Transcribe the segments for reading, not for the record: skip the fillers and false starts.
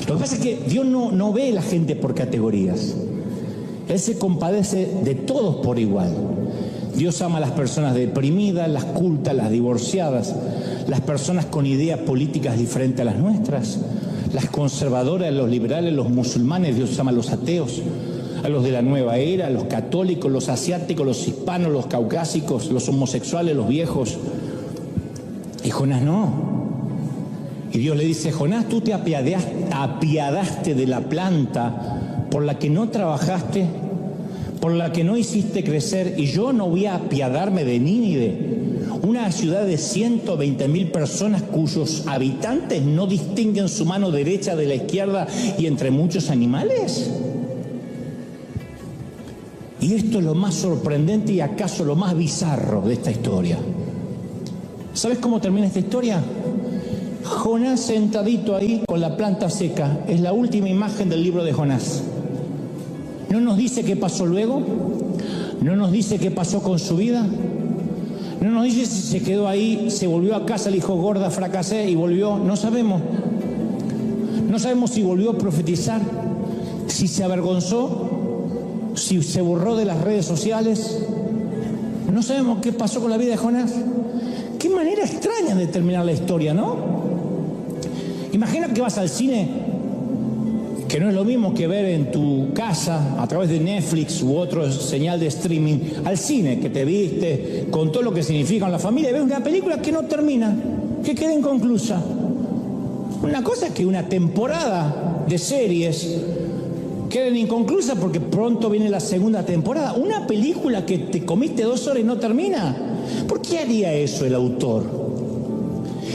Lo que pasa es que Dios no ve a la gente por categorías. Él se compadece de todos por igual. Dios ama a las personas deprimidas, las cultas, las divorciadas, las personas con ideas políticas diferentes a las nuestras, las conservadoras, los liberales, los musulmanes. Dios ama a los ateos, a los de la nueva era, a los católicos, los asiáticos, los hispanos, los caucásicos, los homosexuales, los viejos. Y Jonás no. Y Dios le dice: Jonás, tú te apiadaste de la planta por la que no trabajaste, por la que no hiciste crecer, y yo no voy a apiadarme de Nínive, una ciudad de 120.000 personas cuyos habitantes no distinguen su mano derecha de la izquierda y entre muchos animales. Y esto es lo más sorprendente y acaso lo más bizarro de esta historia. ¿Sabes cómo termina esta historia? Jonás sentadito ahí con la planta seca. Es la última imagen del libro de Jonás. No nos dice qué pasó luego, no nos dice qué pasó con su vida, no nos dice si se quedó ahí, se volvió a casa, le dijo: gorda, fracasé, y volvió. No sabemos. No sabemos si volvió a profetizar, si se avergonzó, si se borró de las redes sociales. No sabemos qué pasó con la vida de Jonás. Qué manera extraña de terminar la historia, ¿no? Imagina que vas al cine, que no es lo mismo que ver en tu casa a través de Netflix u otro señal de streaming, al cine, que te viste con todo lo que significa en la familia, y ves una película que no termina, que queda inconclusa. Una cosa es que una temporada de series queden inconclusas porque pronto viene la segunda temporada. Una película que te comiste 2 horas y no termina. ¿Por qué haría eso el autor?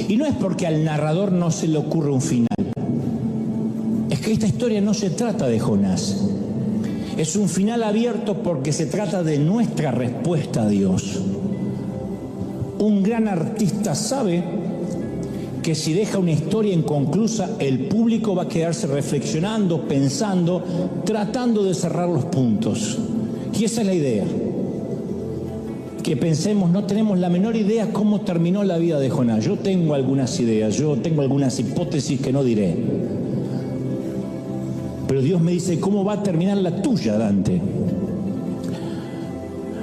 Y no es porque al narrador no se le ocurre un final. Es que esta historia no se trata de Jonás. Es un final abierto porque se trata de nuestra respuesta a Dios. Un gran artista sabe que si deja una historia inconclusa, el público va a quedarse reflexionando, pensando, tratando de cerrar los puntos. Y esa es la idea. Que pensemos, no tenemos la menor idea cómo terminó la vida de Jonás. Yo tengo algunas ideas, yo tengo algunas hipótesis que no diré. Pero Dios me dice: ¿cómo va a terminar la tuya, Dante?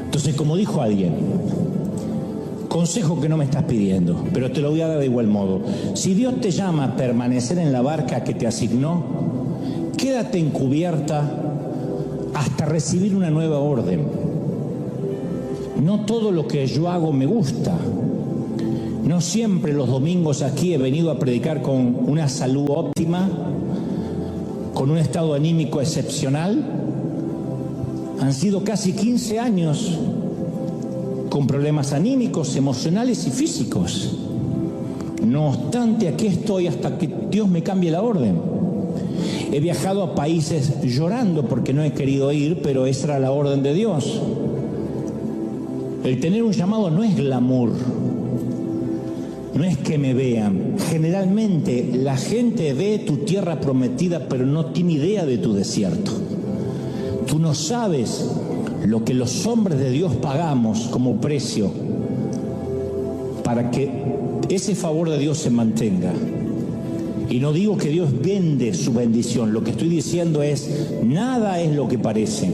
Entonces, como dijo alguien, consejo que no me estás pidiendo, pero te lo voy a dar de igual modo. Si Dios te llama a permanecer en la barca que te asignó, quédate en cubierta hasta recibir una nueva orden. No todo lo que yo hago me gusta. No siempre los domingos aquí he venido a predicar con una salud óptima, con un estado anímico excepcional. Han sido casi 15 años con problemas anímicos, emocionales y físicos. No obstante, aquí estoy hasta que Dios me cambie la orden. He viajado a países llorando porque no he querido ir, pero esa era la orden de Dios. El tener un llamado no es glamour, no es que me vean. Generalmente la gente ve tu tierra prometida, pero no tiene idea de tu desierto. Tú no sabes lo que los hombres de Dios pagamos como precio para que ese favor de Dios se mantenga. Y no digo que Dios vende su bendición, lo que estoy diciendo es: nada es lo que parece.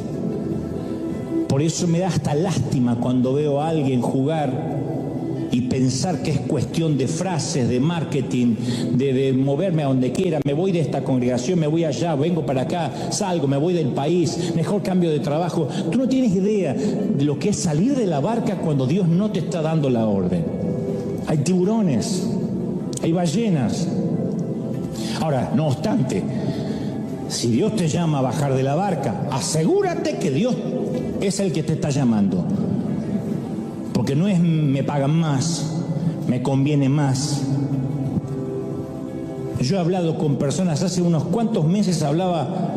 Por eso me da hasta lástima cuando veo a alguien jugar y pensar que es cuestión de frases, de marketing, de moverme a donde quiera. Me voy de esta congregación, me voy allá, vengo para acá, salgo, me voy del país, mejor cambio de trabajo. Tú no tienes idea de lo que es salir de la barca cuando Dios no te está dando la orden. Hay tiburones, hay ballenas. Ahora, no obstante, si Dios te llama a bajar de la barca, asegúrate que Dios es el que te está llamando. Porque no es me pagan más, me conviene más. Yo he hablado con personas, hace unos cuantos meses hablaba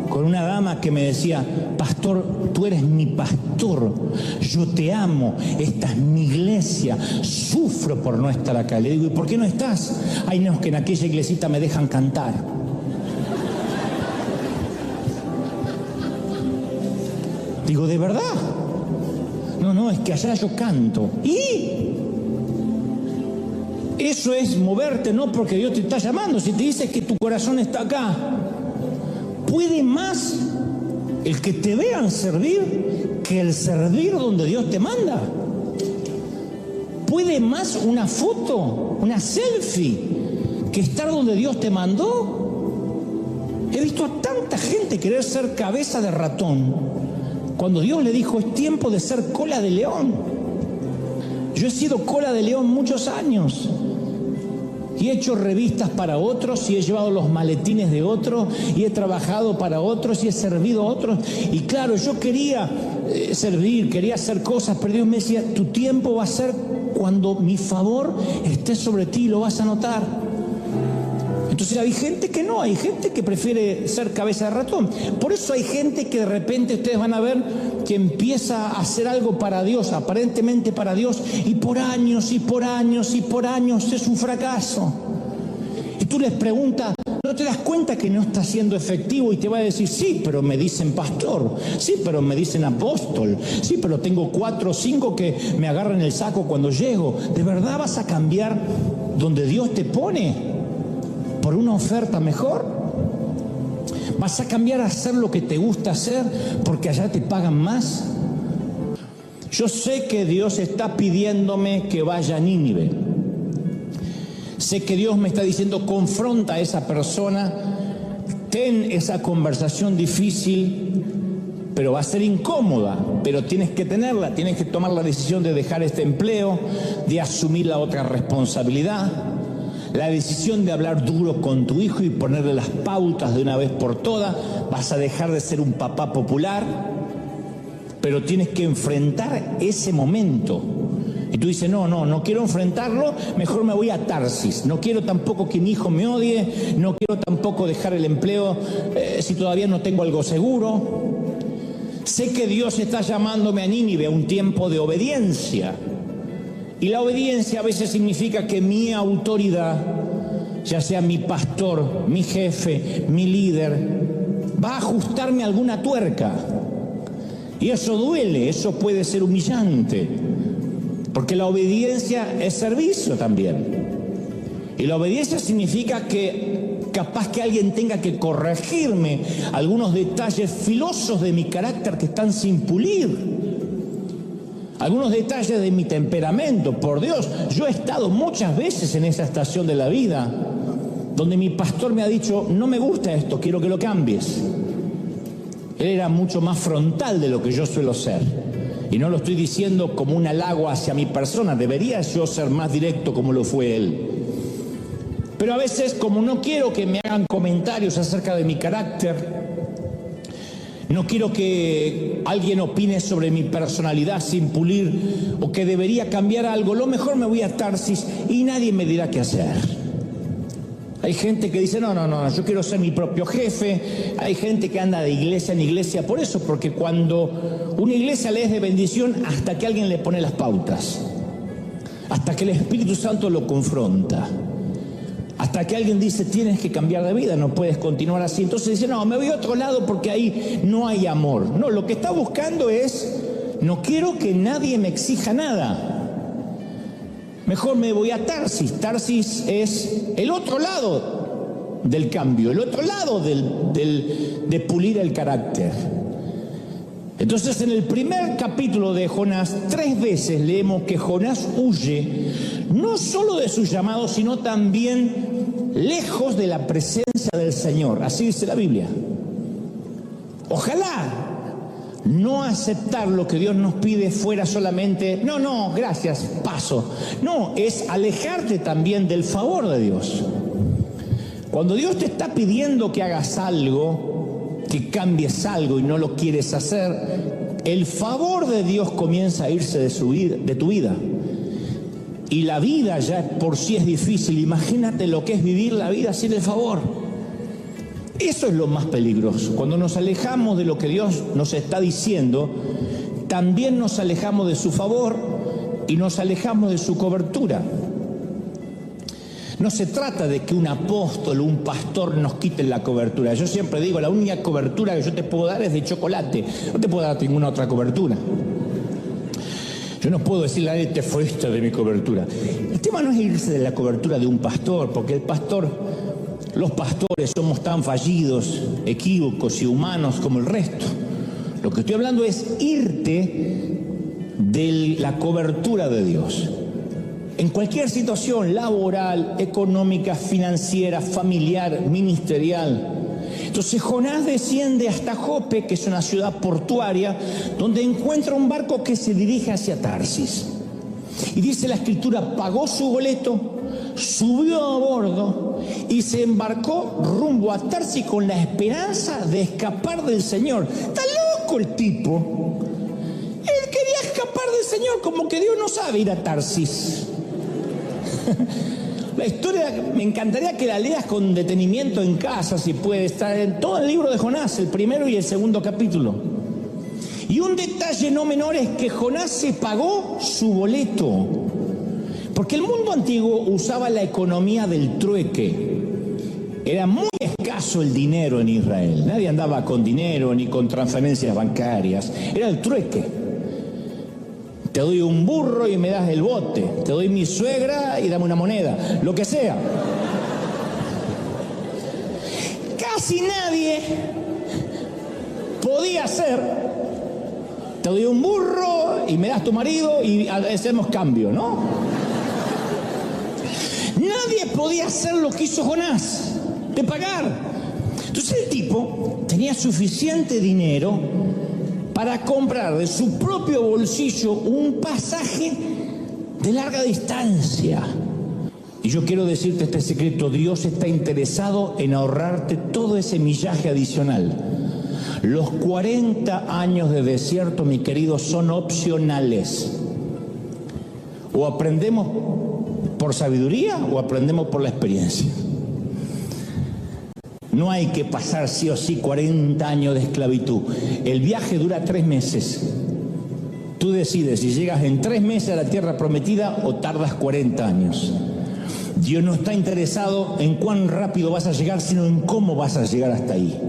con una dama que me decía: pastor, tú eres mi pastor, yo te amo, esta es mi iglesia, sufro por no estar acá. Le digo: ¿y por qué no estás? Ay, no, es que en aquella iglesita me dejan cantar. Digo: ¿de verdad? No, es que allá yo canto. ¿Y? Eso es moverte, no porque Dios te está llamando. Si te dice que tu corazón está acá, ¿puede más el que te vean servir que el servir donde Dios te manda? ¿Puede más una foto, una selfie, que estar donde Dios te mandó? He visto a tanta gente querer ser cabeza de ratón, cuando Dios le dijo, es tiempo de ser cola de león. Yo he sido cola de león muchos años. Y he hecho revistas para otros, y he llevado los maletines de otros, y he trabajado para otros, y he servido a otros. Y claro, yo quería servir, quería hacer cosas, pero Dios me decía, tu tiempo va a ser cuando mi favor esté sobre ti y lo vas a notar. Entonces hay gente que no, hay gente que prefiere ser cabeza de ratón. Por eso hay gente que de repente ustedes van a ver que empieza a hacer algo para Dios, aparentemente para Dios, y por años y por años y por años es un fracaso. Y tú les preguntas, ¿no te das cuenta que no está siendo efectivo? Y te va a decir, sí, pero me dicen pastor, sí, pero me dicen apóstol, sí, pero tengo 4 o 5 que me agarran el saco cuando llego. ¿De verdad vas a cambiar donde Dios te pone por una oferta mejor? ¿Vas a cambiar a hacer lo que te gusta hacer porque allá te pagan más? Yo sé que Dios está pidiéndome que vaya a Nínive. Sé que Dios me está diciendo, confronta a esa persona, ten esa conversación difícil, pero va a ser incómoda, pero tienes que tenerla, tienes que tomar la decisión de dejar este empleo, de asumir la otra responsabilidad. La decisión de hablar duro con tu hijo y ponerle las pautas de una vez por todas. Vas a dejar de ser un papá popular, pero tienes que enfrentar ese momento. Y tú dices, no quiero enfrentarlo, mejor me voy a Tarsis. No quiero tampoco que mi hijo me odie, no quiero tampoco dejar el empleo si todavía no tengo algo seguro. Sé que Dios está llamándome a Nínive a un tiempo de obediencia. Y la obediencia a veces significa que mi autoridad, ya sea mi pastor, mi jefe, mi líder, va a ajustarme alguna tuerca. Y eso duele, eso puede ser humillante, porque la obediencia es servicio también. Y la obediencia significa que capaz que alguien tenga que corregirme algunos detalles filosos de mi carácter que están sin pulir. Algunos detalles de mi temperamento. Por Dios, yo he estado muchas veces en esa estación de la vida donde mi pastor me ha dicho, no me gusta esto, quiero que lo cambies. Él era mucho más frontal de lo que yo suelo ser. Y no lo estoy diciendo como un halago hacia mi persona, debería yo ser más directo como lo fue él. Pero a veces, como no quiero que me hagan comentarios acerca de mi carácter, no quiero que alguien opine sobre mi personalidad sin pulir o que debería cambiar algo, lo mejor me voy a Tarsis y nadie me dirá qué hacer. Hay gente que dice, no, yo quiero ser mi propio jefe. Hay gente que anda de iglesia en iglesia por eso, porque cuando una iglesia le es de bendición hasta que alguien le pone las pautas, hasta que el Espíritu Santo lo confronta, hasta que alguien dice, tienes que cambiar de vida, no puedes continuar así. Entonces dice, no, me voy a otro lado porque ahí no hay amor. No, lo que está buscando es, no quiero que nadie me exija nada. Mejor me voy a Tarsis. Tarsis es el otro lado del cambio, el otro lado de pulir el carácter. Entonces, en el primer capítulo de Jonás, 3 veces leemos que Jonás huye, no solo de su llamado, sino también lejos de la presencia del Señor. Así dice la Biblia. Ojalá no aceptar lo que Dios nos pide fuera solamente, no, gracias, paso. No, es alejarte también del favor de Dios. Cuando Dios te está pidiendo que hagas algo, que cambies algo y no lo quieres hacer, el favor de Dios comienza a irse de tu vida. Y la vida ya por sí es difícil. Imagínate lo que es vivir la vida sin el favor. Eso es lo más peligroso. Cuando nos alejamos de lo que Dios nos está diciendo, también nos alejamos de su favor y nos alejamos de su cobertura. No se trata de que un apóstol o un pastor nos quiten la cobertura. Yo siempre digo, la única cobertura que yo te puedo dar es de chocolate. No te puedo dar ninguna otra cobertura. Yo no puedo decirle a él, te fuiste de mi cobertura. tema no es irse de la cobertura de un pastor, porque los pastores somos tan fallidos, equívocos y humanos como el resto. Lo que estoy hablando es irte de la cobertura de Dios. En cualquier situación laboral, económica, financiera, familiar, ministerial. Entonces Jonás desciende hasta Jope, que es una ciudad portuaria, donde encuentra un barco que se dirige hacia Tarsis. Y dice la Escritura, pagó su boleto, subió a bordo y se embarcó rumbo a Tarsis con la esperanza de escapar del Señor. Está loco el tipo. Él quería escapar del Señor, como que Dios no sabe ir a Tarsis. La historia, me encantaría que la leas con detenimiento en casa, si puede, estar en todo el libro de Jonás, el primero y el segundo capítulo. Y un detalle no menor es que Jonás se pagó su boleto, porque el mundo antiguo usaba la economía del trueque. Era muy escaso el dinero en Israel, nadie andaba con dinero ni con transferencias bancarias, era el trueque. Te doy un burro y me das el bote. Te doy mi suegra y dame una moneda. Lo que sea. Casi nadie podía hacer. Te doy un burro y me das tu marido y hacemos cambio, ¿no? Nadie podía hacer lo que hizo Jonás, de pagar. Entonces el tipo tenía suficiente dinero para comprar de su propio bolsillo un pasaje de larga distancia. Y yo quiero decirte este secreto: Dios está interesado en ahorrarte todo ese millaje adicional. Los 40 años de desierto, mi querido, son opcionales. O aprendemos por sabiduría o aprendemos por la experiencia. No hay que pasar sí o sí 40 años de esclavitud. El viaje dura 3 meses. Tú decides si llegas en 3 meses a la tierra prometida o tardas 40 años. Dios no está interesado en cuán rápido vas a llegar, sino en cómo vas a llegar hasta ahí.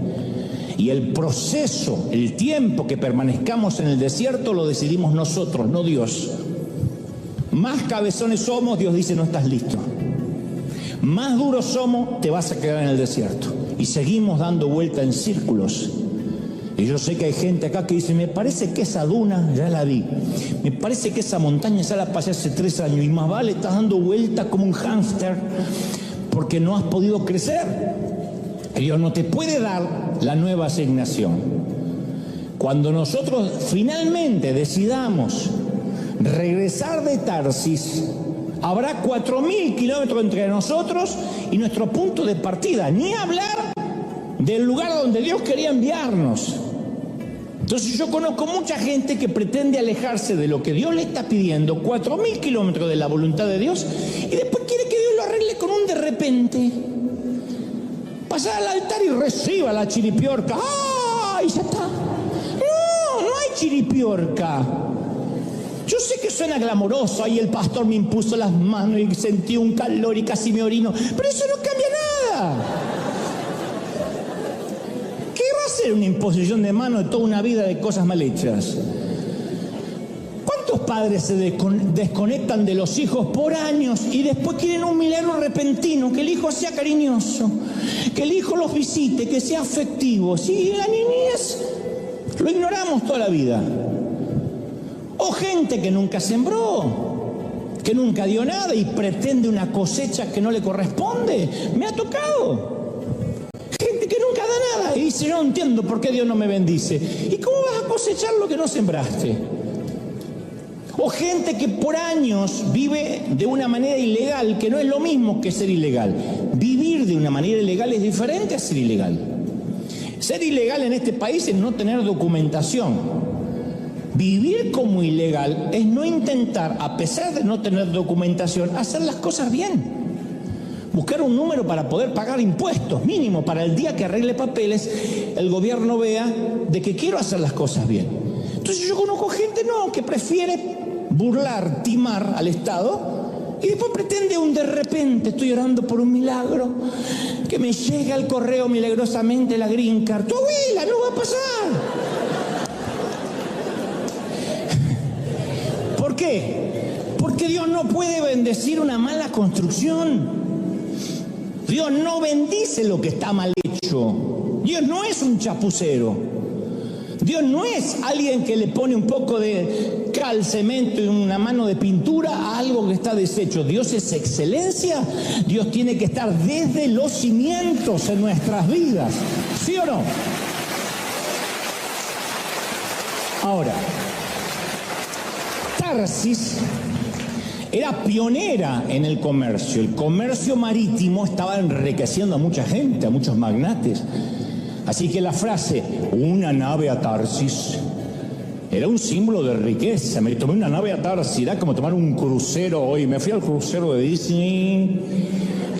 Y el proceso, el tiempo que permanezcamos en el desierto lo decidimos nosotros, no Dios. Más cabezones somos, Dios dice no estás listo. Más duros somos, te vas a quedar en el desierto. Y seguimos dando vuelta en círculos. Y yo sé que hay gente acá que dice, me parece que esa duna ya la vi. Me parece que esa montaña ya la pasé hace 3 años. Y más vale, estás dando vuelta como un hámster porque no has podido crecer. Dios no te puede dar la nueva asignación. Cuando nosotros finalmente decidamos regresar de Tarsis, habrá 4.000 kilómetros entre nosotros y nuestro punto de partida. Ni hablar del lugar donde Dios quería enviarnos. Entonces yo conozco mucha gente que pretende alejarse de lo que Dios le está pidiendo, 4.000 kilómetros de la voluntad de Dios, y después quiere que Dios lo arregle con un de repente. Pasar al altar y reciba la chiripiorca. ¡Ah! Y ya está. No, no hay chiripiorca. Yo sé que suena glamoroso, ahí el pastor me impuso las manos y sentí un calor y casi me orino, pero eso no cambia nada. ¿Qué va a ser una imposición de manos de toda una vida de cosas mal hechas? ¿Cuántos padres se desconectan de los hijos por años y después quieren un milagro repentino, que el hijo sea cariñoso, que el hijo los visite, que sea afectivo? Si la niñez lo ignoramos toda la vida. O gente que nunca sembró, que nunca dio nada y pretende una cosecha que no le corresponde. Me ha tocado. Gente que nunca da nada y dice, yo no entiendo por qué Dios no me bendice. ¿Y cómo vas a cosechar lo que no sembraste? O gente que por años vive de una manera ilegal, que no es lo mismo que ser ilegal. Vivir de una manera ilegal es diferente a ser ilegal. Ser ilegal en este país es no tener documentación. Vivir como ilegal es no intentar, a pesar de no tener documentación, hacer las cosas bien. Buscar un número para poder pagar impuestos, mínimo, para el día que arregle papeles, el gobierno vea de que quiero hacer las cosas bien. Entonces yo conozco gente, que prefiere burlar, timar al Estado y después pretende un de repente, estoy orando por un milagro, que me llegue al correo milagrosamente la green card. Tu abuela, no va a pasar. ¿Por qué? Porque Porque Dios no puede bendecir una mala construcción. Dios no bendice lo que está mal hecho. Dios no es un chapucero. Dios no es alguien que le pone un poco de cal, cemento y una mano de pintura a algo que está deshecho. Dios es excelencia. Dios tiene que estar desde los cimientos en nuestras vidas. ¿Sí o no? Ahora, Tarsis era pionera en el comercio. El comercio marítimo estaba enriqueciendo a mucha gente, a muchos magnates. Así que la frase, una nave a Tarsis, era un símbolo de riqueza. Me tomé una nave a Tarsis, era como tomar un crucero hoy. Me fui al crucero de Disney.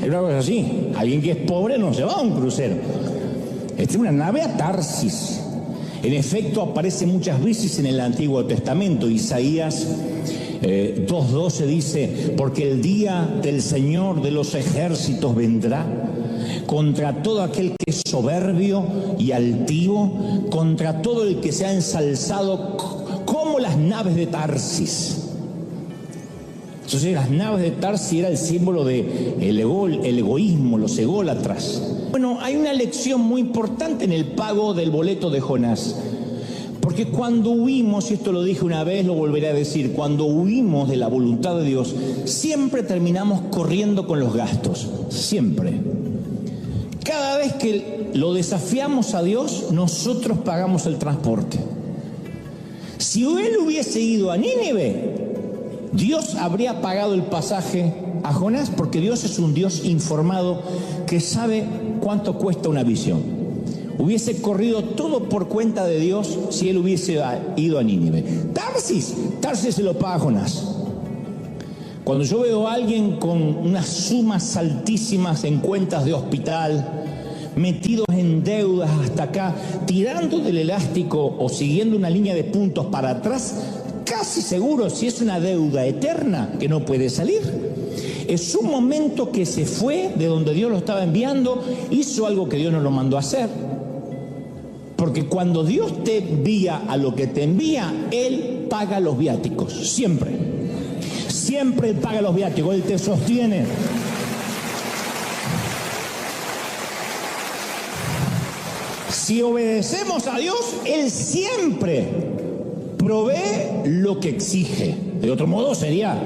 Era algo así. Alguien que es pobre no se va a un crucero. Esta es una nave a Tarsis. En efecto, aparece muchas veces en el Antiguo Testamento. Isaías 2:12 dice, porque el día del Señor de los ejércitos vendrá contra todo aquel que es soberbio y altivo, contra todo el que se ha ensalzado como las naves de Tarsis. Entonces las naves de Tarsis era el símbolo de el egoísmo, los ególatras. Bueno, hay una lección muy importante en el pago del boleto de Jonás. Porque cuando huimos, y esto lo dije una vez, lo volveré a decir, cuando huimos de la voluntad de Dios, siempre terminamos corriendo con los gastos, siempre. Cada vez que lo desafiamos a Dios, nosotros pagamos el transporte. Si él hubiese ido a Nínive, Dios habría pagado el pasaje a Jonás, porque Dios es un Dios informado que sabe cuánto cuesta una visión. Hubiese corrido todo por cuenta de Dios si él hubiese ido a Nínive. Tarsis se lo paga Jonás. Cuando yo veo a alguien con unas sumas altísimas en cuentas de hospital, metidos en deudas hasta acá, tirando del elástico o siguiendo una línea de puntos para atrás, casi seguro, si es una deuda eterna, que no puede salir. Es un momento que se fue de donde Dios lo estaba enviando, hizo algo que Dios no lo mandó a hacer. Porque cuando Dios te envía a lo que te envía, Él paga los viáticos, siempre. Siempre Él paga los viáticos, Él te sostiene. Si obedecemos a Dios, Él siempre provee lo que exige. De otro modo sería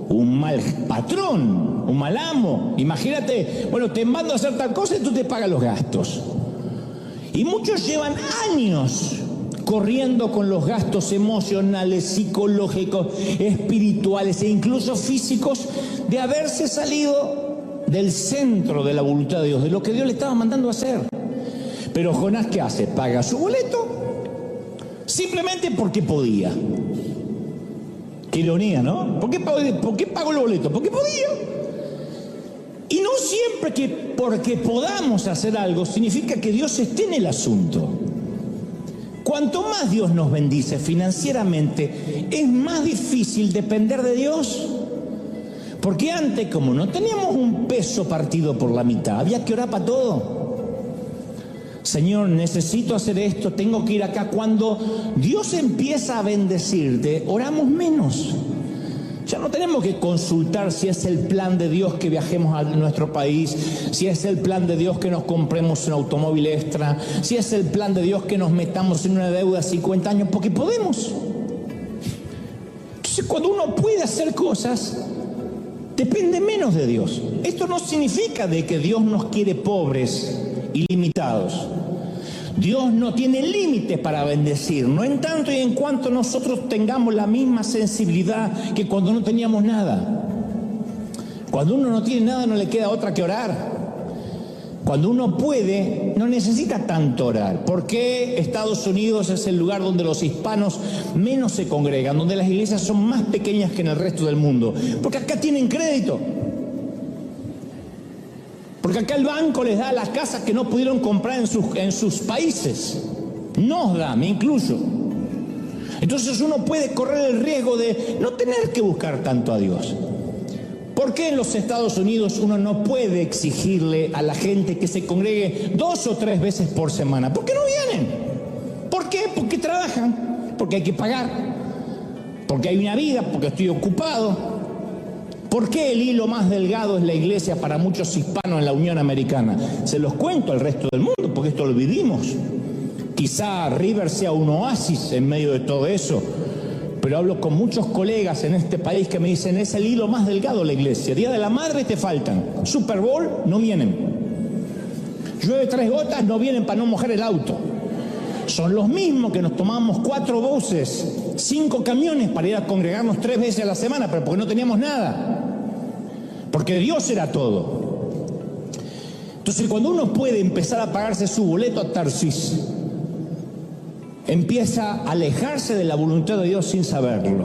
un mal patrón, un mal amo. Imagínate, bueno, te mando a hacer tal cosa y tú te pagas los gastos. Y muchos llevan años corriendo con los gastos emocionales, psicológicos, espirituales e incluso físicos de haberse salido del centro de la voluntad de Dios, de lo que Dios le estaba mandando a hacer. Pero Jonás, ¿qué hace? Paga su boleto simplemente porque podía. Qué ironía, ¿no? ¿Por qué pagó el boleto? Porque podía. Y no siempre que porque podamos hacer algo significa que Dios esté en el asunto. Cuanto más Dios nos bendice financieramente, es más difícil depender de Dios. Porque antes, como no teníamos un peso partido por la mitad, había que orar para todo. Señor, necesito hacer esto, tengo que ir acá. Cuando Dios empieza a bendecirte, oramos menos. Ya no tenemos que consultar si es el plan de Dios que viajemos a nuestro país, si es el plan de Dios que nos compremos un automóvil extra, si es el plan de Dios que nos metamos en una deuda de 50 años, porque podemos. Entonces, cuando uno puede hacer cosas, depende menos de Dios. Esto no significa de que Dios nos quiere pobres y limitados. Dios no tiene límites para bendecir, no en tanto y en cuanto nosotros tengamos la misma sensibilidad que cuando no teníamos nada. Cuando uno no tiene nada no le queda otra que orar. Cuando uno puede, no necesita tanto orar. ¿Por qué Estados Unidos es el lugar donde los hispanos menos se congregan, donde las iglesias son más pequeñas que en el resto del mundo? Porque acá tienen crédito. Porque acá el banco les da las casas que no pudieron comprar en sus países. Nos da, me incluyo. Entonces uno puede correr el riesgo de no tener que buscar tanto a Dios. ¿Por qué en los Estados Unidos uno no puede exigirle a la gente que se congregue 2 o 3 veces por semana? ¿Por qué no vienen? ¿Por qué? Porque trabajan, porque hay que pagar. porque hay una vida, porque estoy ocupado. ¿Por qué el hilo más delgado es la iglesia para muchos hispanos en la Unión Americana? Se los cuento al resto del mundo, porque esto lo vivimos. Quizá River sea un oasis en medio de todo eso, pero hablo con muchos colegas en este país que me dicen, es el hilo más delgado la iglesia. Día de la Madre te faltan, Super Bowl no vienen, llueve 3 gotas no vienen para no mojar el auto. Son los mismos que nos tomamos 4 buses, 5 camiones para ir a congregarnos 3 veces a la semana, pero porque no teníamos nada. Porque Dios era todo. Entonces, cuando uno puede empezar a pagarse su boleto a Tarsis, empieza a alejarse de la voluntad de Dios sin saberlo.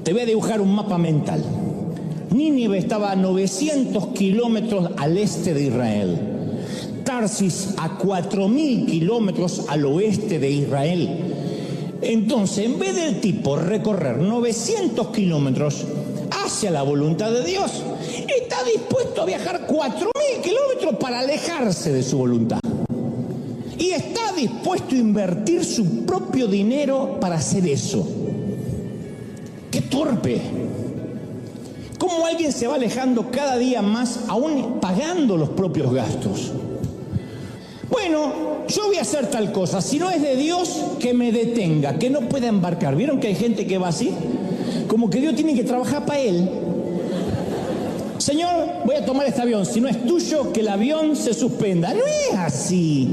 Te voy a dibujar un mapa mental. Nínive estaba a 900 kilómetros al este de Israel. Tarsis a 4.000 kilómetros al oeste de Israel. Entonces, en vez del tipo recorrer 900 kilómetros hacia la voluntad de Dios, está dispuesto a viajar 4.000 kilómetros para alejarse de su voluntad. Y está dispuesto a invertir su propio dinero para hacer eso. ¡Qué torpe! ¿Cómo alguien se va alejando cada día más, aún pagando los propios gastos? Bueno, yo voy a hacer tal cosa, si no es de Dios, que me detenga, que no pueda embarcar. ¿Vieron que hay gente que va así? Como que Dios tiene que trabajar para él. Señor, voy a tomar este avión, si no es tuyo, que el avión se suspenda. No es así.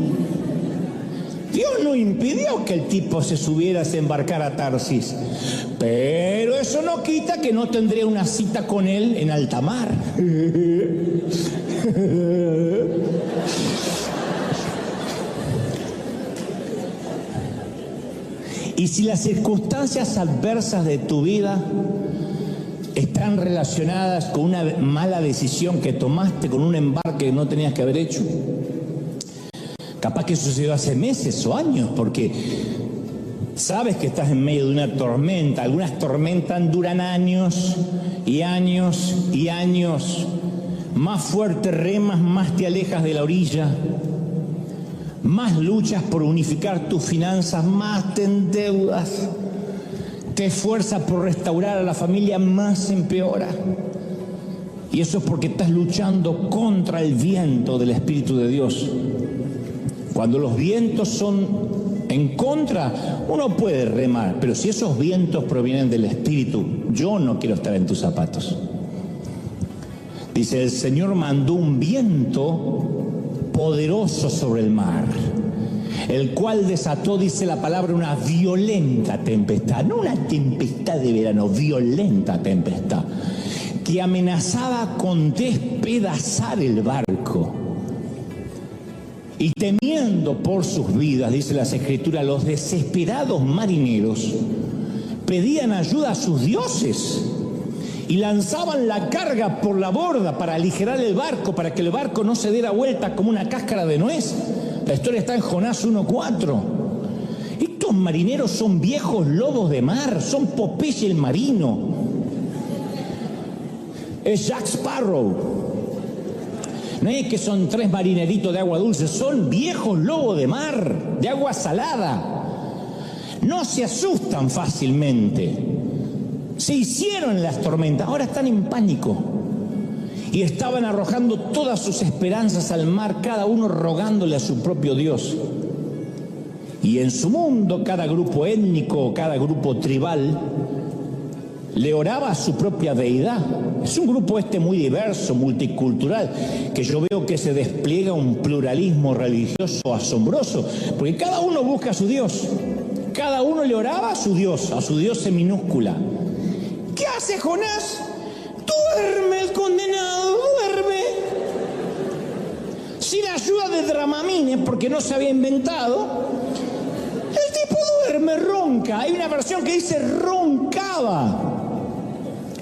Dios no impidió que el tipo se subiera, se embarcara a Tarsis. Pero eso no quita que no tendría una cita con él en alta mar. Y si las circunstancias adversas de tu vida están relacionadas con una mala decisión que tomaste, con un embarque que no tenías que haber hecho, capaz que sucedió hace meses o años, porque sabes que estás en medio de una tormenta. Algunas tormentas duran años y años y años. Más fuerte remas, más te alejas de la orilla. Más luchas por unificar tus finanzas, más te endeudas. Te esfuerzas por restaurar a la familia, más empeora. Y eso es porque estás luchando contra el viento del Espíritu de Dios. Cuando los vientos son en contra, uno puede remar, pero si esos vientos provienen del Espíritu, yo no quiero estar en tus zapatos. Dice, el Señor mandó un viento poderoso sobre el mar, el cual desató, dice la palabra, una violenta tempestad, no una tempestad de verano, violenta tempestad, que amenazaba con despedazar el barco. Y temiendo por sus vidas, dice las Escrituras, los desesperados marineros pedían ayuda a sus dioses y lanzaban la carga por la borda para aligerar el barco, para que el barco no se diera vuelta como una cáscara de nuez. La historia está en Jonás 1:4. Estos marineros son viejos lobos de mar, son Popeye el marino, es Jack Sparrow. No es que son 3 marineritos de agua dulce, son viejos lobos de mar, de agua salada. No se asustan fácilmente. Se hicieron las tormentas, ahora están en pánico. Y estaban arrojando todas sus esperanzas al mar, cada uno rogándole a su propio Dios. Y en su mundo, cada grupo étnico, cada grupo tribal, le oraba a su propia deidad. Es un grupo muy diverso, multicultural, que yo veo que se despliega un pluralismo religioso asombroso, porque cada uno busca a su Dios. Cada uno le oraba a su Dios en minúscula. ¿Qué hace Jonás? Duerme el condenado, duerme. Sin ayuda de Dramamine, porque no se había inventado. El tipo duerme, ronca. Hay una versión que dice roncaba,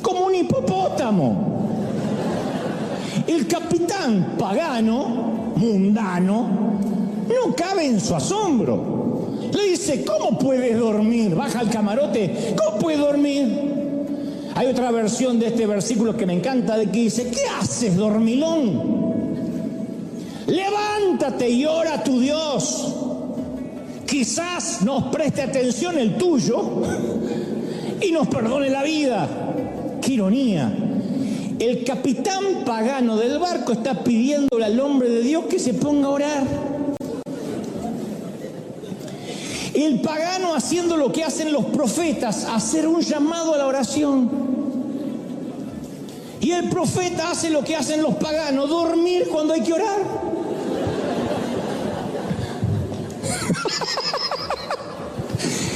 como un hipopótamo. El capitán pagano, mundano, no cabe en su asombro. Le dice, ¿cómo puedes dormir? Baja al camarote, ¿cómo puedes dormir? Hay otra versión de este versículo que me encanta, de que dice, ¿qué haces, dormilón? Levántate y ora a tu Dios. Quizás nos preste atención el tuyo y nos perdone la vida. ¡Qué ironía! El capitán pagano del barco está pidiéndole al hombre de Dios que se ponga a orar. El pagano haciendo lo que hacen los profetas, hacer un llamado a la oración. Y el profeta hace lo que hacen los paganos, dormir cuando hay que orar.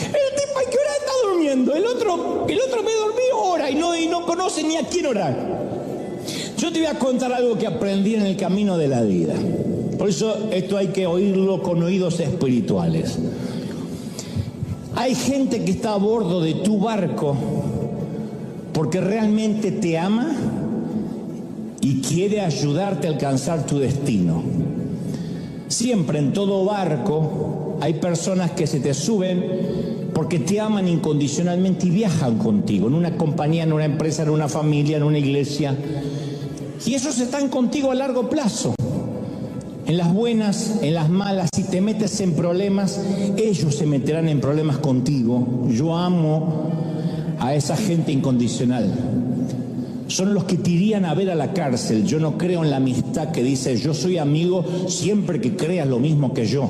El tipo hay que orar, está durmiendo. El otro me dormí, ora y no conoce ni a quién orar. Yo te voy a contar algo que aprendí en el camino de la vida. Por eso esto hay que oírlo con oídos espirituales. Hay gente que está a bordo de tu barco porque realmente te ama y quiere ayudarte a alcanzar tu destino. Siempre en todo barco hay personas que se te suben porque te aman incondicionalmente y viajan contigo, en una compañía, en una empresa, en una familia, en una iglesia. Y esos están contigo a largo plazo. En las buenas, en las malas, si te metes en problemas, ellos se meterán en problemas contigo. Yo amo a esa gente incondicional. Son los que te irían a ver a la cárcel. Yo no creo en la amistad que dice yo soy amigo siempre que creas lo mismo que yo.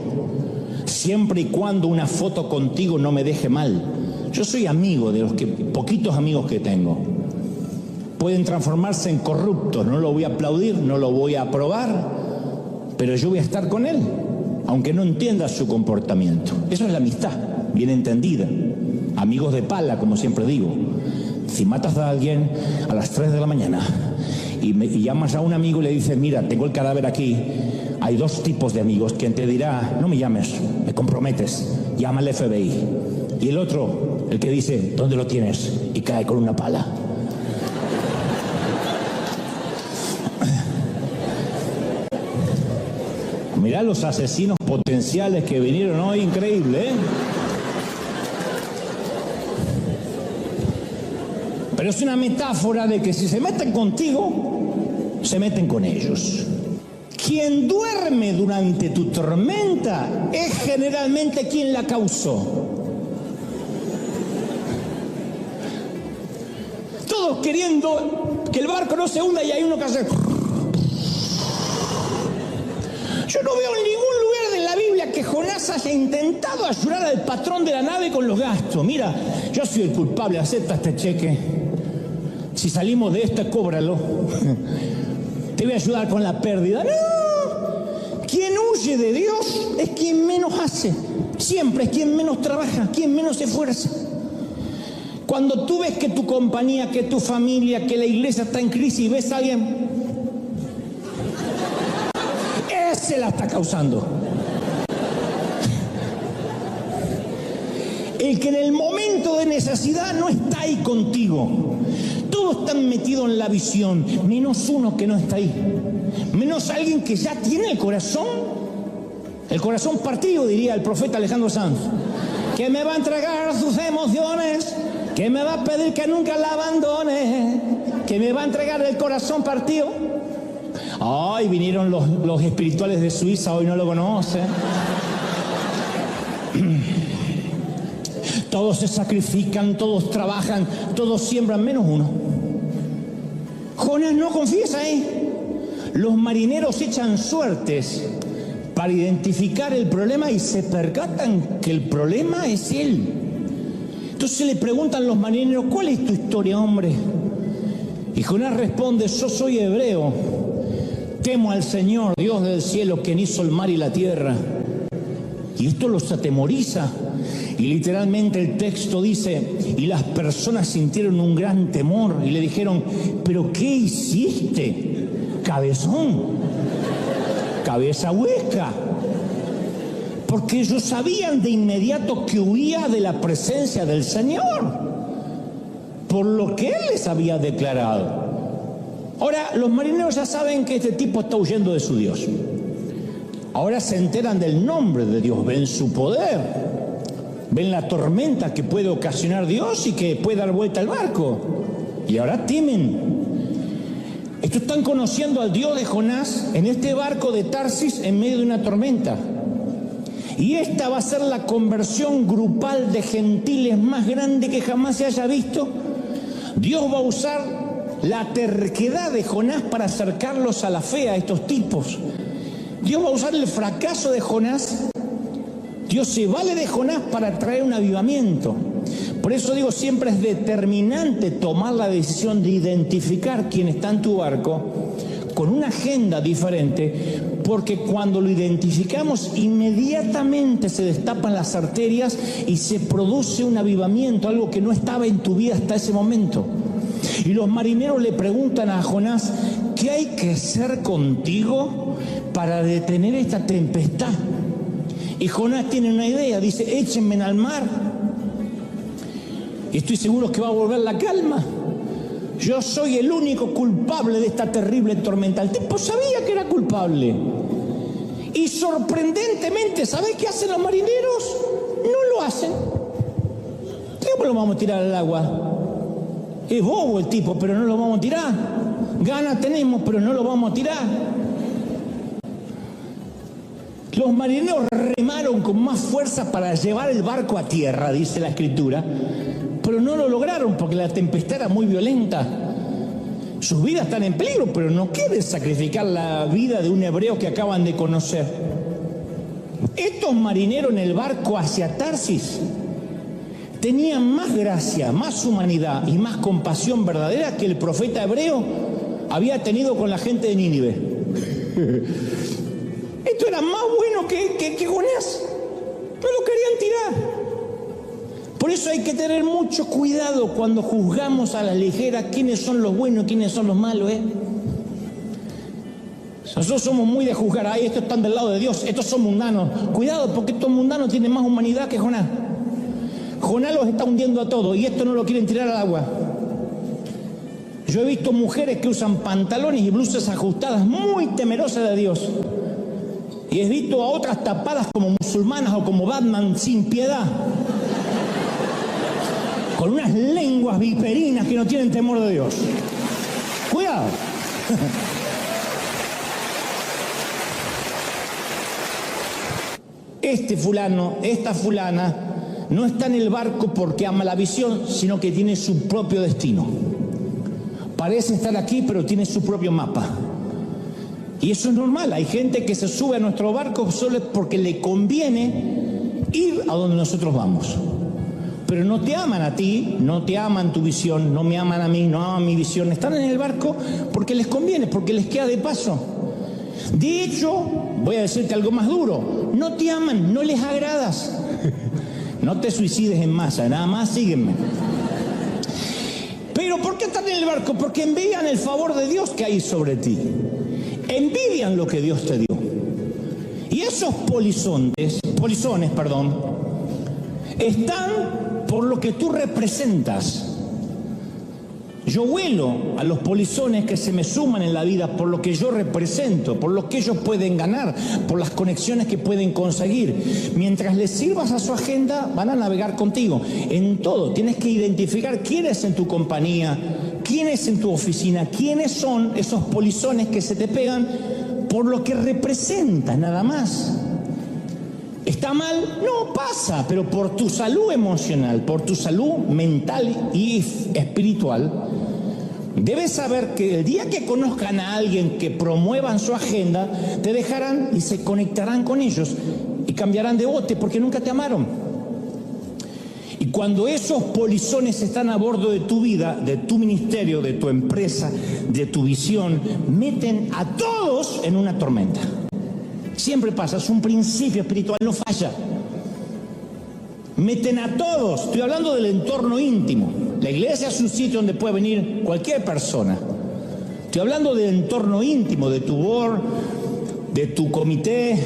Siempre y cuando una foto contigo no me deje mal. Yo soy amigo de los poquitos amigos que tengo. Pueden transformarse en corruptos, no lo voy a aplaudir, no lo voy a aprobar, pero yo voy a estar con él, aunque no entienda su comportamiento. Eso es la amistad, bien entendida. Amigos de pala, como siempre digo. Si matas a alguien a las 3 de la mañana y llamas a un amigo y le dices, mira, tengo el cadáver aquí, hay dos tipos de amigos. Quien te dirá, no me llames, me comprometes, llama al FBI. Y el otro, el que dice, ¿dónde lo tienes? Y cae con una pala. Mirá los asesinos potenciales que vinieron hoy, increíble, ¿eh? Pero es una metáfora de que si se meten contigo, se meten con ellos. Quien duerme durante tu tormenta es generalmente quien la causó. Todos queriendo que el barco no se hunda y hay uno que hace... Yo no veo en ningún lugar de la Biblia que Jonás haya intentado ayudar al patrón de la nave con los gastos. Mira, yo soy el culpable, acepta este cheque. Si salimos de esta, cóbralo. Te voy a ayudar con la pérdida. No, quien huye de Dios es quien menos hace. Siempre es quien menos trabaja, quien menos se esfuerza. Cuando tú ves que tu compañía, que tu familia, que la iglesia está en crisis y ves a alguien... se la está causando. El que en el momento de necesidad no está ahí contigo. Todos están metidos en la visión, menos uno que no está ahí. Menos alguien que ya tiene el corazón partido, diría el profeta Alejandro Sanz. Que me va a entregar sus emociones, que me va a pedir que nunca la abandone, que me va a entregar el corazón partido. Ay, vinieron los espirituales de Suiza, hoy no lo conocen. Todos se sacrifican, todos trabajan, todos siembran, menos uno. Jonás no confiesa, Los marineros echan suertes para identificar el problema y se percatan que el problema es él. Entonces le preguntan los marineros, ¿cuál es tu historia, hombre? Y Jonás responde, yo soy hebreo. Temo al Señor, Dios del cielo, quien hizo el mar y la tierra. Y esto los atemoriza. Y literalmente el texto dice, y las personas sintieron un gran temor y le dijeron, ¿pero qué hiciste, cabezón? Cabeza hueca. Porque ellos sabían de inmediato que huía de la presencia del Señor, por lo que Él les había declarado. Ahora, los marineros ya saben que este tipo está huyendo de su Dios. Ahora se enteran del nombre de Dios, ven su poder, ven la tormenta que puede ocasionar Dios y que puede dar vuelta al barco. Y ahora temen. Estos están conociendo al Dios de Jonás en este barco de Tarsis en medio de una tormenta. Y esta va a ser la conversión grupal de gentiles más grande que jamás se haya visto. Dios va a usar la terquedad de Jonás para acercarlos a la fe a estos tipos. Dios va a usar el fracaso de Jonás. Dios se vale de Jonás para traer un avivamiento. Por eso digo, siempre es determinante tomar la decisión de identificar quién está en tu barco con una agenda diferente, porque cuando lo identificamos inmediatamente se destapan las arterias y se produce un avivamiento, algo que no estaba en tu vida hasta ese momento. Y los marineros le preguntan a Jonás, ¿qué hay que hacer contigo para detener esta tempestad? Y Jonás tiene una idea, dice, échenme al mar y estoy seguro que va a volver la calma. Yo soy el único culpable de esta terrible tormenta. El tipo sabía que era culpable. Y sorprendentemente, ¿sabés qué hacen los marineros? No lo hacen. ¿Cómo lo vamos a tirar al agua? Es bobo el tipo, pero no lo vamos a tirar. Ganas tenemos, pero no lo vamos a tirar. Los marineros remaron con más fuerza para llevar el barco a tierra, dice la Escritura, pero no lo lograron porque la tempestad era muy violenta. Sus vidas están en peligro, pero no quieren sacrificar la vida de un hebreo que acaban de conocer. Estos marineros en el barco hacia Tarsis tenían más gracia, más humanidad y más compasión verdadera que el profeta hebreo había tenido con la gente de Nínive. Esto era más bueno que Jonás. No lo querían tirar. Por eso hay que tener mucho cuidado cuando juzgamos a la ligera quiénes son los buenos y quiénes son los malos, Nosotros somos muy de juzgar, ay, estos están del lado de Dios, estos son mundanos. Cuidado, porque estos mundanos tienen más humanidad que Jonás. Jonás los está hundiendo a todos y esto no lo quieren tirar al agua. Yo he visto mujeres que usan pantalones y blusas ajustadas muy temerosas de Dios. Y he visto a otras tapadas como musulmanas o como Batman sin piedad. Con unas lenguas viperinas que no tienen temor de Dios. Cuidado. Este fulano, esta fulana, no está en el barco porque ama la visión, sino que tiene su propio destino. Parece estar aquí, pero tiene su propio mapa. Y eso es normal. Hay gente que se sube a nuestro barco solo porque le conviene ir a donde nosotros vamos. Pero no te aman a ti, no te aman tu visión, no me aman a mí, no aman mi visión. Están en el barco porque les conviene, porque les queda de paso. De hecho, voy a decirte algo más duro. No te aman, no les agradas. No te suicides en masa, nada más sígueme. Pero ¿por qué están en el barco? Porque envidian el favor de Dios que hay sobre ti. Envidian lo que Dios te dio. Y esos polizones, están por lo que tú representas. Yo huelo a los polizones que se me suman en la vida por lo que yo represento, por lo que ellos pueden ganar, por las conexiones que pueden conseguir. Mientras les sirvas a su agenda, van a navegar contigo. En todo, tienes que identificar quién es en tu compañía, quién es en tu oficina, quiénes son esos polizones que se te pegan por lo que representas, nada más. ¿Está mal? No, pasa, pero por tu salud emocional, por tu salud mental y espiritual, debes saber que el día que conozcan a alguien que promuevan su agenda, te dejarán y se conectarán con ellos y cambiarán de bote porque nunca te amaron. Y cuando esos polizones están a bordo de tu vida, de tu ministerio, de tu empresa, de tu visión, meten a todos en una tormenta. Siempre pasa, es un principio espiritual, no falla. Meten a todos, estoy hablando del entorno íntimo. La iglesia es un sitio donde puede venir cualquier persona. Estoy hablando del entorno íntimo, de tu board, de tu comité,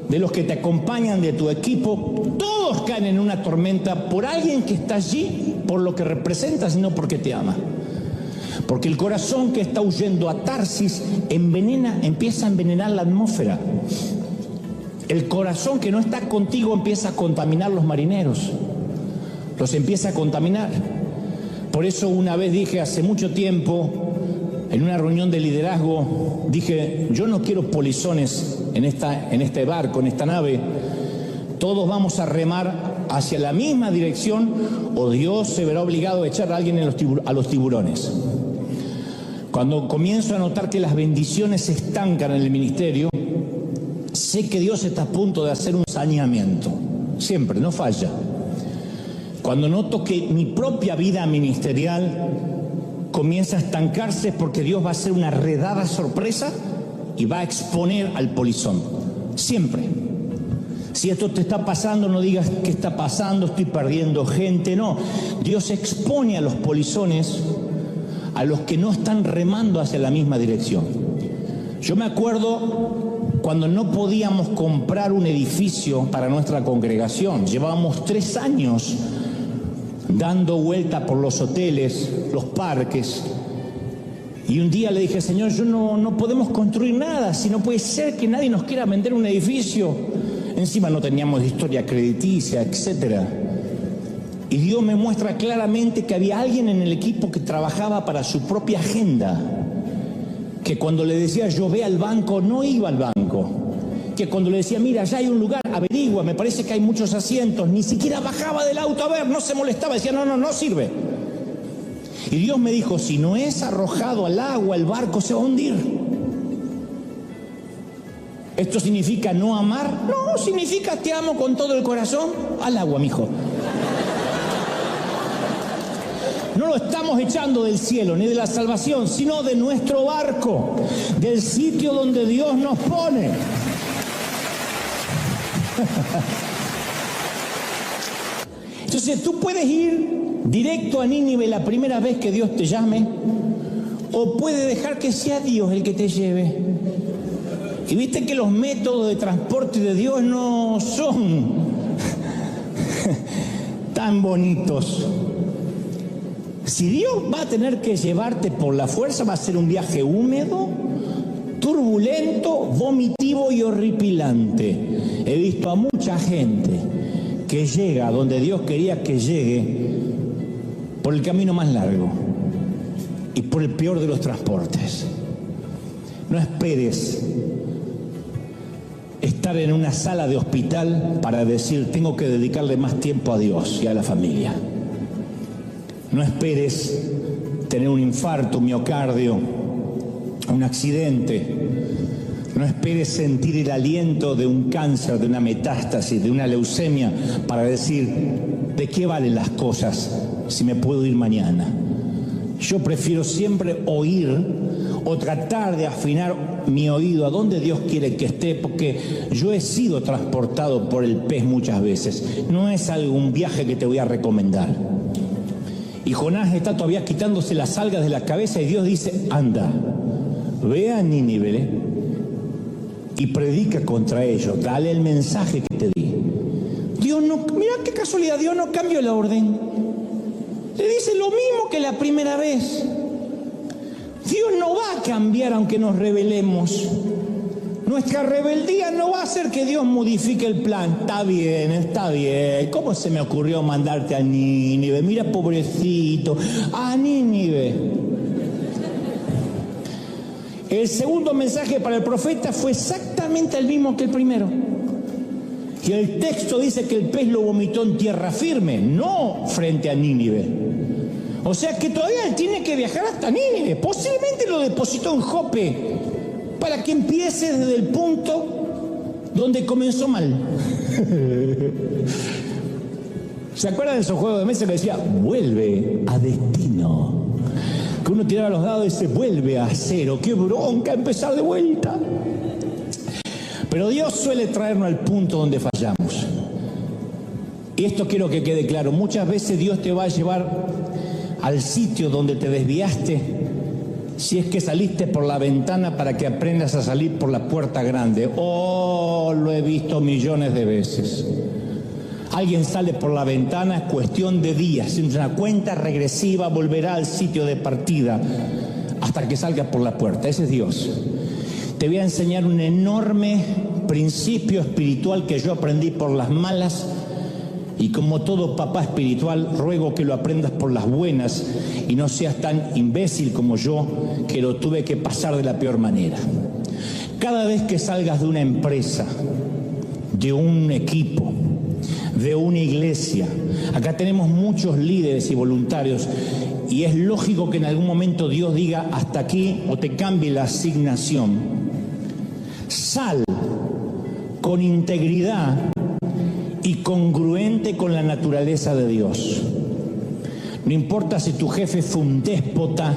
de los que te acompañan, de tu equipo. Todos caen en una tormenta por alguien que está allí, por lo que representas y no porque te ama. Porque el corazón que está huyendo a Tarsis empieza a envenenar la atmósfera. El corazón que no está contigo empieza a contaminar los marineros. Los empieza a contaminar. Por eso una vez dije hace mucho tiempo, en una reunión de liderazgo, dije, yo no quiero polizones en este barco, en esta nave, Todos vamos a remar hacia la misma dirección o Dios se verá obligado a echar a alguien a los tiburones. Cuando comienzo a notar que las bendiciones se estancan en el ministerio, sé que Dios está a punto de hacer un saneamiento. Siempre, no falla. Cuando noto que mi propia vida ministerial comienza a estancarse, es porque Dios va a hacer una redada sorpresa y va a exponer al polizón. Siempre. Si esto te está pasando, no digas qué está pasando, estoy perdiendo gente. No, Dios expone a los polizones, a los que no están remando hacia la misma dirección. Yo me acuerdo cuando no podíamos comprar un edificio para nuestra congregación. Llevábamos 3 años dando vuelta por los hoteles, los parques. Y un día le dije, Señor, no podemos construir nada, si no puede ser que nadie nos quiera vender un edificio. Encima no teníamos historia crediticia, etcétera. Y Dios me muestra claramente que había alguien en el equipo que trabajaba para su propia agenda, que cuando le decía yo ve al banco, no iba al banco, que cuando le decía mira, ya hay un lugar, averigua, me parece que hay muchos asientos, ni siquiera bajaba del auto a ver, no se molestaba, decía no sirve. Y Dios me dijo, si no es arrojado al agua, el barco se va a hundir. ¿Esto significa no amar? No, significa te amo con todo el corazón. Al agua, mijo. No lo estamos echando del cielo ni de la salvación, sino de nuestro barco, del sitio donde Dios nos pone. Entonces tú puedes ir directo a Nínive la primera vez que Dios te llame, o puedes dejar que sea Dios el que te lleve. Y viste que los métodos de transporte de Dios no son tan bonitos. Si Dios va a tener que llevarte por la fuerza, va a ser un viaje húmedo, turbulento, vomitivo y horripilante. He visto a mucha gente que llega donde Dios quería que llegue por el camino más largo y por el peor de los transportes. No esperes estar en una sala de hospital para decir tengo que dedicarle más tiempo a Dios y a la familia. No esperes tener un infarto, un miocardio, un accidente. No esperes sentir el aliento de un cáncer, de una metástasis, de una leucemia para decir ¿de qué valen las cosas si me puedo ir mañana? Yo prefiero siempre oír o tratar de afinar mi oído a donde Dios quiere que esté, porque yo he sido transportado por el pez muchas veces. No es algún viaje que te voy a recomendar. Y Jonás está todavía quitándose las algas de la cabeza y Dios dice, anda, ve a Nínive y predica contra ellos, dale el mensaje que te di. Dios no, mira qué casualidad, Dios no cambió la orden. Le dice lo mismo que la primera vez. Dios no va a cambiar aunque nos rebelemos. Nuestra rebeldía no va a hacer que Dios modifique el plan. Está bien. ¿Cómo se me ocurrió mandarte a Nínive? Mira, pobrecito, a Nínive. El segundo mensaje para el profeta fue exactamente el mismo que el primero. Y el texto dice que el pez lo vomitó en tierra firme, no frente a Nínive. O sea que todavía él tiene que viajar hasta Nínive. Posiblemente lo depositó en Jope, para que empiece desde el punto donde comenzó mal. ¿Se acuerdan de esos juegos de mesa que decía, vuelve a destino? Que uno tiraba los dados y dice, vuelve a cero. ¡Qué bronca empezar de vuelta! Pero Dios suele traernos al punto donde fallamos. Y esto quiero que quede claro. Muchas veces Dios te va a llevar al sitio donde te desviaste, si es que saliste por la ventana para que aprendas a salir por la puerta grande. Oh, lo he visto millones de veces. Alguien sale por la ventana, es cuestión de días, en una cuenta regresiva volverá al sitio de partida hasta que salga por la puerta. Ese es Dios. Te voy a enseñar un enorme principio espiritual que yo aprendí por las malas. Y como todo papá espiritual, ruego que lo aprendas por las buenas y no seas tan imbécil como yo, que lo tuve que pasar de la peor manera. Cada vez que salgas de una empresa, de un equipo, de una iglesia. Acá tenemos muchos líderes y voluntarios y es lógico que en algún momento Dios diga hasta aquí o te cambie la asignación. Sal con integridad y congruente con la naturaleza de Dios. No importa si tu jefe fue un déspota,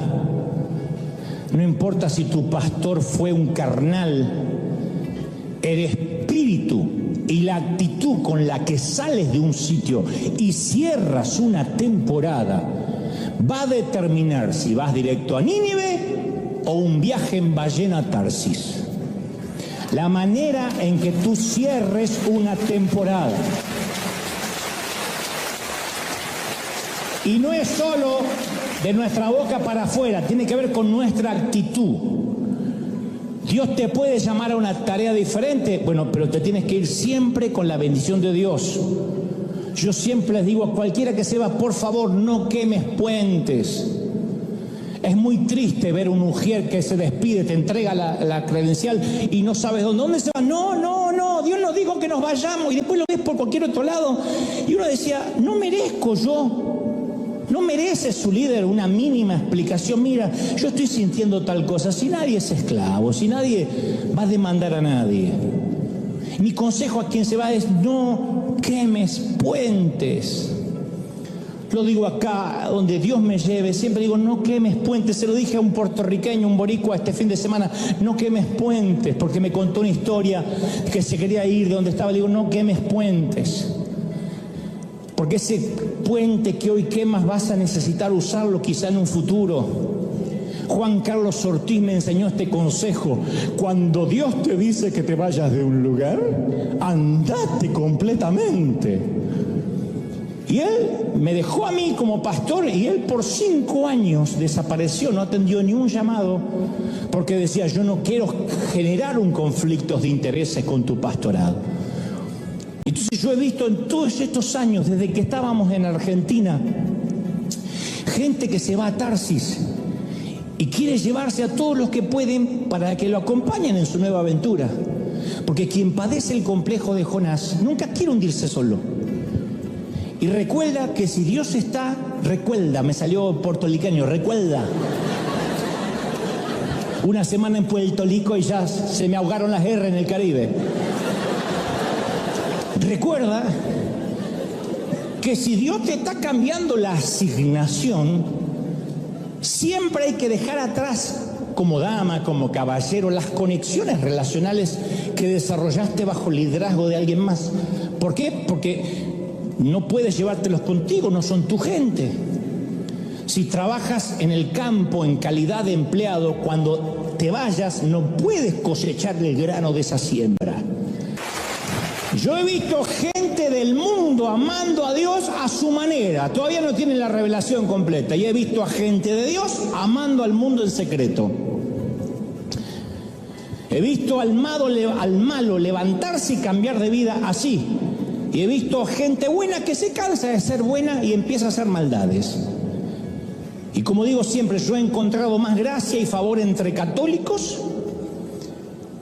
no importa si tu pastor fue un carnal, el espíritu y la actitud con la que sales de un sitio y cierras una temporada va a determinar si vas directo a Nínive o un viaje en ballena a Tarsis. La manera en que tú cierres una temporada. Y no es solo de nuestra boca para afuera, tiene que ver con nuestra actitud. Dios te puede llamar a una tarea diferente, bueno, pero te tienes que ir siempre con la bendición de Dios. Yo siempre les digo a cualquiera que se va, por favor, no quemes puentes. Es muy triste ver un ujier que se despide, te entrega la credencial y no sabes dónde se va. No, Dios nos dijo que nos vayamos y después lo ves por cualquier otro lado. Y uno decía, no merezco yo. No merece su líder una mínima explicación. Mira, yo estoy sintiendo tal cosa. Si nadie es esclavo, si nadie va a demandar a nadie. Mi consejo a quien se va es no quemes puentes. Lo digo acá, donde Dios me lleve, siempre digo, no quemes puentes. Se lo dije a un puertorriqueño, un boricua este fin de semana, no quemes puentes, porque me contó una historia que se quería ir de donde estaba. Le digo, no quemes puentes. Porque ese puente que hoy quemas vas a necesitar usarlo quizá en un futuro. Juan Carlos Ortiz me enseñó este consejo. Cuando Dios te dice que te vayas de un lugar, andate completamente. Y él me dejó a mí como pastor y él por 5 años desapareció, no atendió ni un llamado, porque decía, yo no quiero generar un conflicto de intereses con tu pastorado. Entonces yo he visto en todos estos años, desde que estábamos en Argentina, gente que se va a Tarsis y quiere llevarse a todos los que pueden para que lo acompañen en su nueva aventura. Porque quien padece el complejo de Jonás nunca quiere hundirse solo. Y recuerda que si Dios está, recuerda, me salió puertorriqueño, recuerda. Una semana en Puerto Rico y ya se me ahogaron las R en el Caribe. Recuerda que si Dios te está cambiando la asignación, siempre hay que dejar atrás, como dama, como caballero, las conexiones relacionales que desarrollaste bajo el liderazgo de alguien más. ¿Por qué? Porque no puedes llevártelos contigo, no son tu gente. Si trabajas en el campo en calidad de empleado, cuando te vayas no puedes cosechar el grano de esa siembra. Yo he visto gente del mundo amando a Dios a su manera, todavía no tienen la revelación completa, y he visto a gente de Dios amando al mundo en secreto. He visto al malo levantarse y cambiar de vida así. Y he visto gente buena que se cansa de ser buena y empieza a hacer maldades. Y como digo siempre, yo he encontrado más gracia y favor entre católicos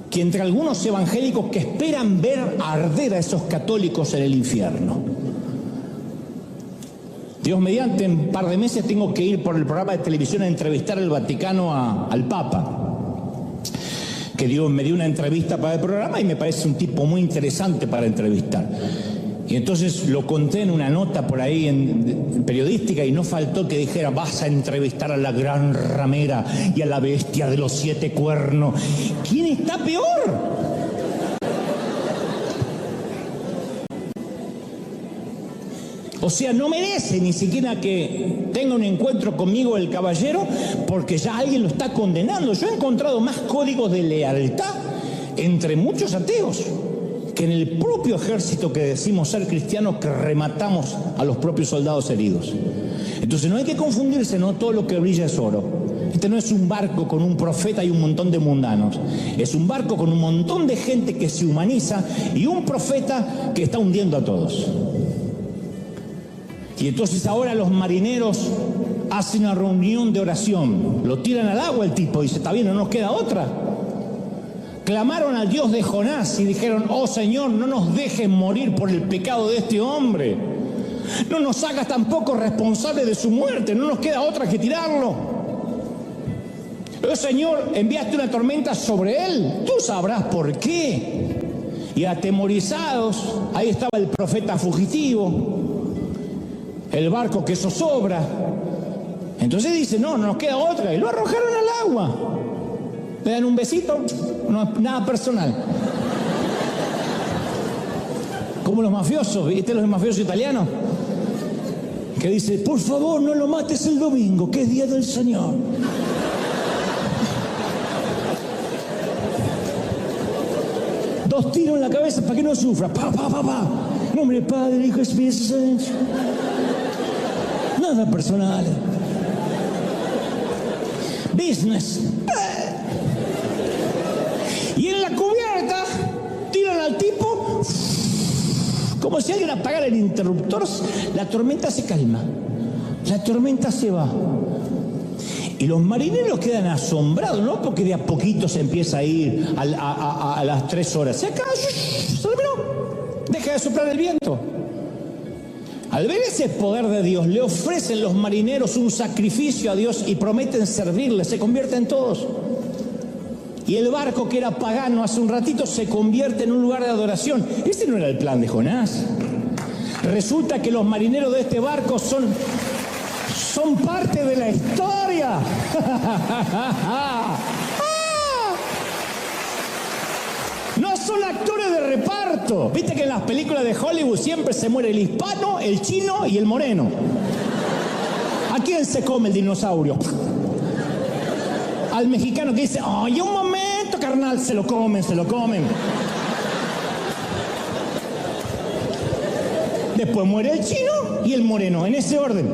que entre algunos evangélicos que esperan ver arder a esos católicos en el infierno. Dios mediante, en un par de meses tengo que ir por el programa de televisión a entrevistar al Vaticano al Papa. Que Dios me dio una entrevista para el programa y me parece un tipo muy interesante para entrevistar. Y entonces lo conté en una nota por ahí en periodística y no faltó que dijera, vas a entrevistar a la gran ramera y a la bestia de los 7 cuernos. ¿Quién está peor? O sea, no merece ni siquiera que tenga un encuentro conmigo el caballero porque ya alguien lo está condenando. Yo he encontrado más códigos de lealtad entre muchos ateos que en el propio ejército que decimos ser cristianos, que rematamos a los propios soldados heridos. Entonces no hay que confundirse, no todo lo que brilla es oro. Este no es un barco con un profeta y un montón de mundanos. Es un barco con un montón de gente que se humaniza y un profeta que está hundiendo a todos. Y entonces ahora los marineros hacen una reunión de oración. Lo tiran al agua el tipo, dice, está bien, no nos queda otra. clamaron al Dios de Jonás y dijeron: oh Señor, no nos dejes morir por el pecado de este hombre. No nos hagas tampoco responsables de su muerte, no nos queda otra que tirarlo. Oh Señor, enviaste una tormenta sobre él, tú sabrás por qué. Y atemorizados, ahí estaba el profeta fugitivo, el barco que zozobra. Entonces dice: no nos queda otra, y lo arrojaron al agua. Le dan un besito, no, nada personal. Como los mafiosos, ¿viste los mafiosos italianos? Que dice: por favor, no lo mates el domingo, que es día del Señor. Dos tiros en la cabeza para que no sufra. Pa, pa, pa, pa. En nombre del Padre, Hijo y Espíritu Santo. Nada personal. Business. Y en la cubierta tiran al tipo, como si alguien apagara el interruptor. La tormenta se calma, la tormenta se va, y los marineros quedan asombrados, no porque de a poquito se empieza a ir a las 3 horas, se acaba, se terminó, deja de soplar el viento. Al ver ese poder de Dios, le ofrecen los marineros un sacrificio a Dios y prometen servirle, se convierten todos. Y el barco, que era pagano hace un ratito, se convierte en un lugar de adoración. Ese no era el plan de Jonás. Resulta que los marineros de este barco son parte de la historia. No son actores de reparto. Viste que en las películas de Hollywood siempre se muere el hispano, el chino y el moreno. ¿A quién se come el dinosaurio? Al mexicano que dice: ¡ay, un momento, carnal! Se lo comen, se lo comen. Después muere el chino y el moreno, en ese orden.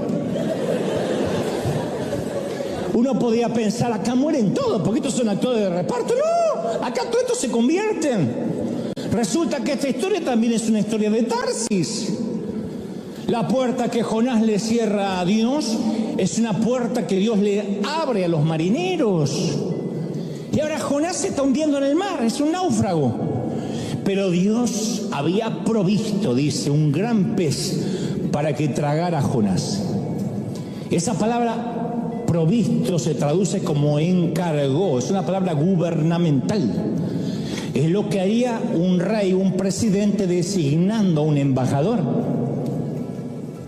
Uno podía pensar: acá mueren todos, porque estos son actores de reparto. No, acá todos estos se convierten. Resulta que esta historia también es una historia de Tarsis. La puerta que Jonás le cierra a Dios es una puerta que Dios le abre a los marineros. Y ahora Jonás se está hundiendo en el mar, es un náufrago. Pero Dios había provisto, dice, un gran pez para que tragara a Jonás. Esa palabra provisto se traduce como encargó, es una palabra gubernamental. Es lo que haría un rey, un presidente, designando a un embajador.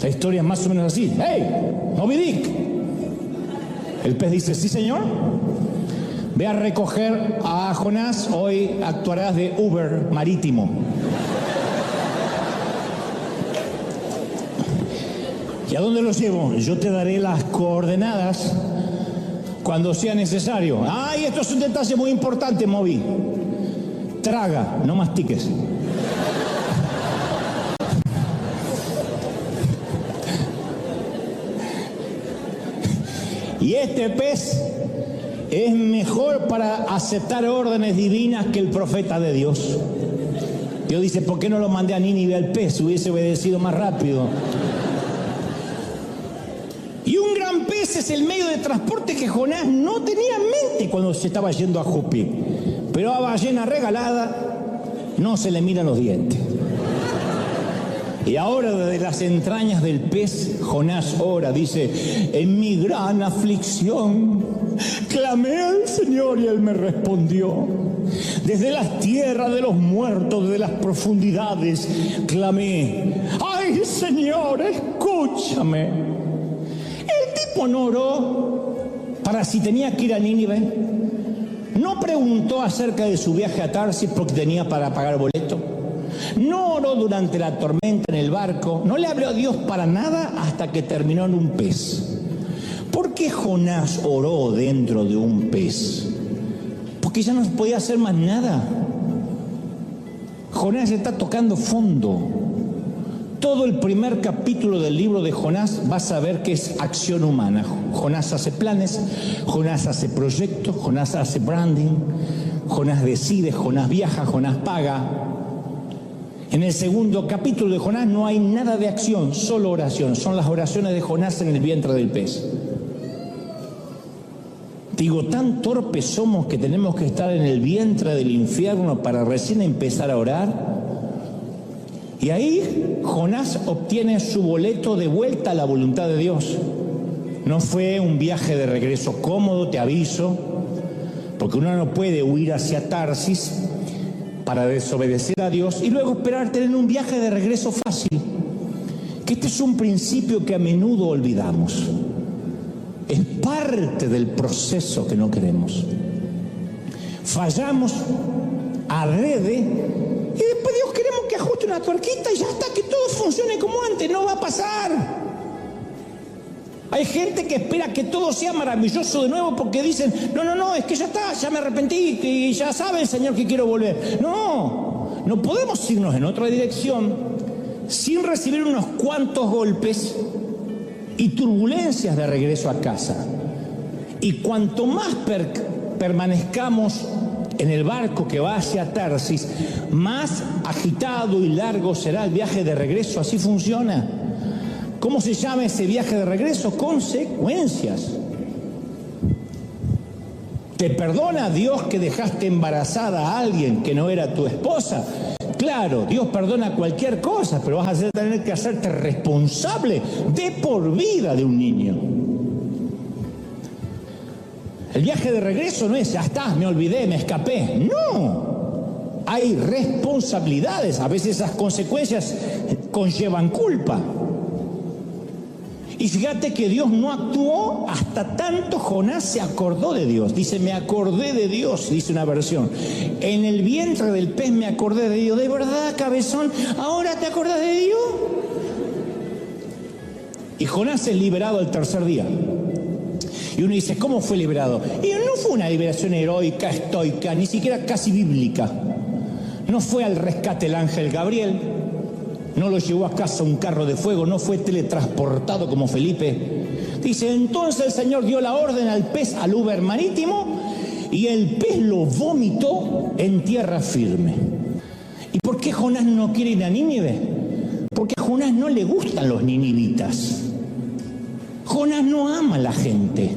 La historia es más o menos así. ¡Hey, Moby Dick! El pez dice: sí, señor. Ve a recoger a Jonás, hoy actuarás de Uber marítimo. ¿Y a dónde los llevo? Yo te daré las coordenadas cuando sea necesario. ¡Ay, esto es un detalle muy importante, Moby! Traga, no mastiques. Y este pez es mejor para aceptar órdenes divinas que el profeta de Dios. Dios dice: ¿por qué no lo mandé a Nínive al pez? Hubiese obedecido más rápido. Y un gran pez es el medio de transporte que Jonás no tenía en mente cuando se estaba yendo a Jope. Pero a ballena regalada no se le miran los dientes. Y ahora, desde las entrañas del pez, Jonás ora, dice: en mi gran aflicción clamé al Señor y Él me respondió. Desde las tierras de los muertos, desde las profundidades, clamé: ¡ay, Señor, escúchame! El tipo no oró para si tenía que ir a Nínive. No preguntó acerca de su viaje a Tarsis porque tenía para pagar boleto. No oró durante la tormenta en el barco. No le habló a Dios para nada hasta que terminó en un pez. ¿Por qué Jonás oró dentro de un pez? Porque ya no podía hacer más nada. Jonás está tocando fondo. Todo el primer capítulo del libro de Jonás vas a ver que es acción humana. Jonás hace planes, Jonás hace proyectos, Jonás hace branding, Jonás decide, Jonás viaja, Jonás paga. En el segundo capítulo de Jonás no hay nada de acción, solo oración. Son las oraciones de Jonás en el vientre del pez. Te digo, tan torpes somos que tenemos que estar en el vientre del infierno para recién empezar a orar. Y ahí Jonás obtiene su boleto de vuelta a la voluntad de Dios. No fue un viaje de regreso cómodo, te aviso, porque uno no puede huir hacia Tarsis para desobedecer a Dios y luego esperar tener un viaje de regreso fácil. Que este es un principio que a menudo olvidamos. Es parte del proceso que no queremos. Fallamos adrede y después Dios queremos que ajuste una tuerquita y ya está, que todo funcione como antes. No va a pasar. Hay gente que espera que todo sea maravilloso de nuevo porque dicen, no, es que ya está, ya me arrepentí y ya sabe, Señor, que quiero volver. No podemos irnos en otra dirección sin recibir unos cuantos golpes y turbulencias de regreso a casa. Y cuanto más permanezcamos en el barco que va hacia Tarsis, más agitado y largo será el viaje de regreso. Así funciona. ¿Cómo se llama ese viaje de regreso? Consecuencias. ¿Te perdona Dios que dejaste embarazada a alguien que no era tu esposa? Claro, Dios perdona cualquier cosa, pero vas a tener que hacerte responsable de por vida de un niño. El viaje de regreso no es, ya está, me olvidé, me escapé. No, hay responsabilidades. A veces esas consecuencias conllevan culpa. Y fíjate que Dios no actuó hasta tanto Jonás se acordó de Dios. Dice, me acordé de Dios, dice una versión. En el vientre del pez me acordé de Dios. ¿De verdad, cabezón? ¿Ahora te acordás de Dios? Y Jonás es liberado al tercer día. Y uno dice, ¿cómo fue liberado? Y no fue una liberación heroica, estoica, ni siquiera casi bíblica. No fue al rescate el ángel Gabriel. No lo llevó a casa un carro de fuego, no fue teletransportado como Felipe. Dice, entonces el Señor dio la orden al pez, al Uber marítimo, y el pez lo vomitó en tierra firme. ¿Y por qué Jonás no quiere ir a Nínive? Porque a Jonás no le gustan los ninivitas. Jonás no ama a la gente.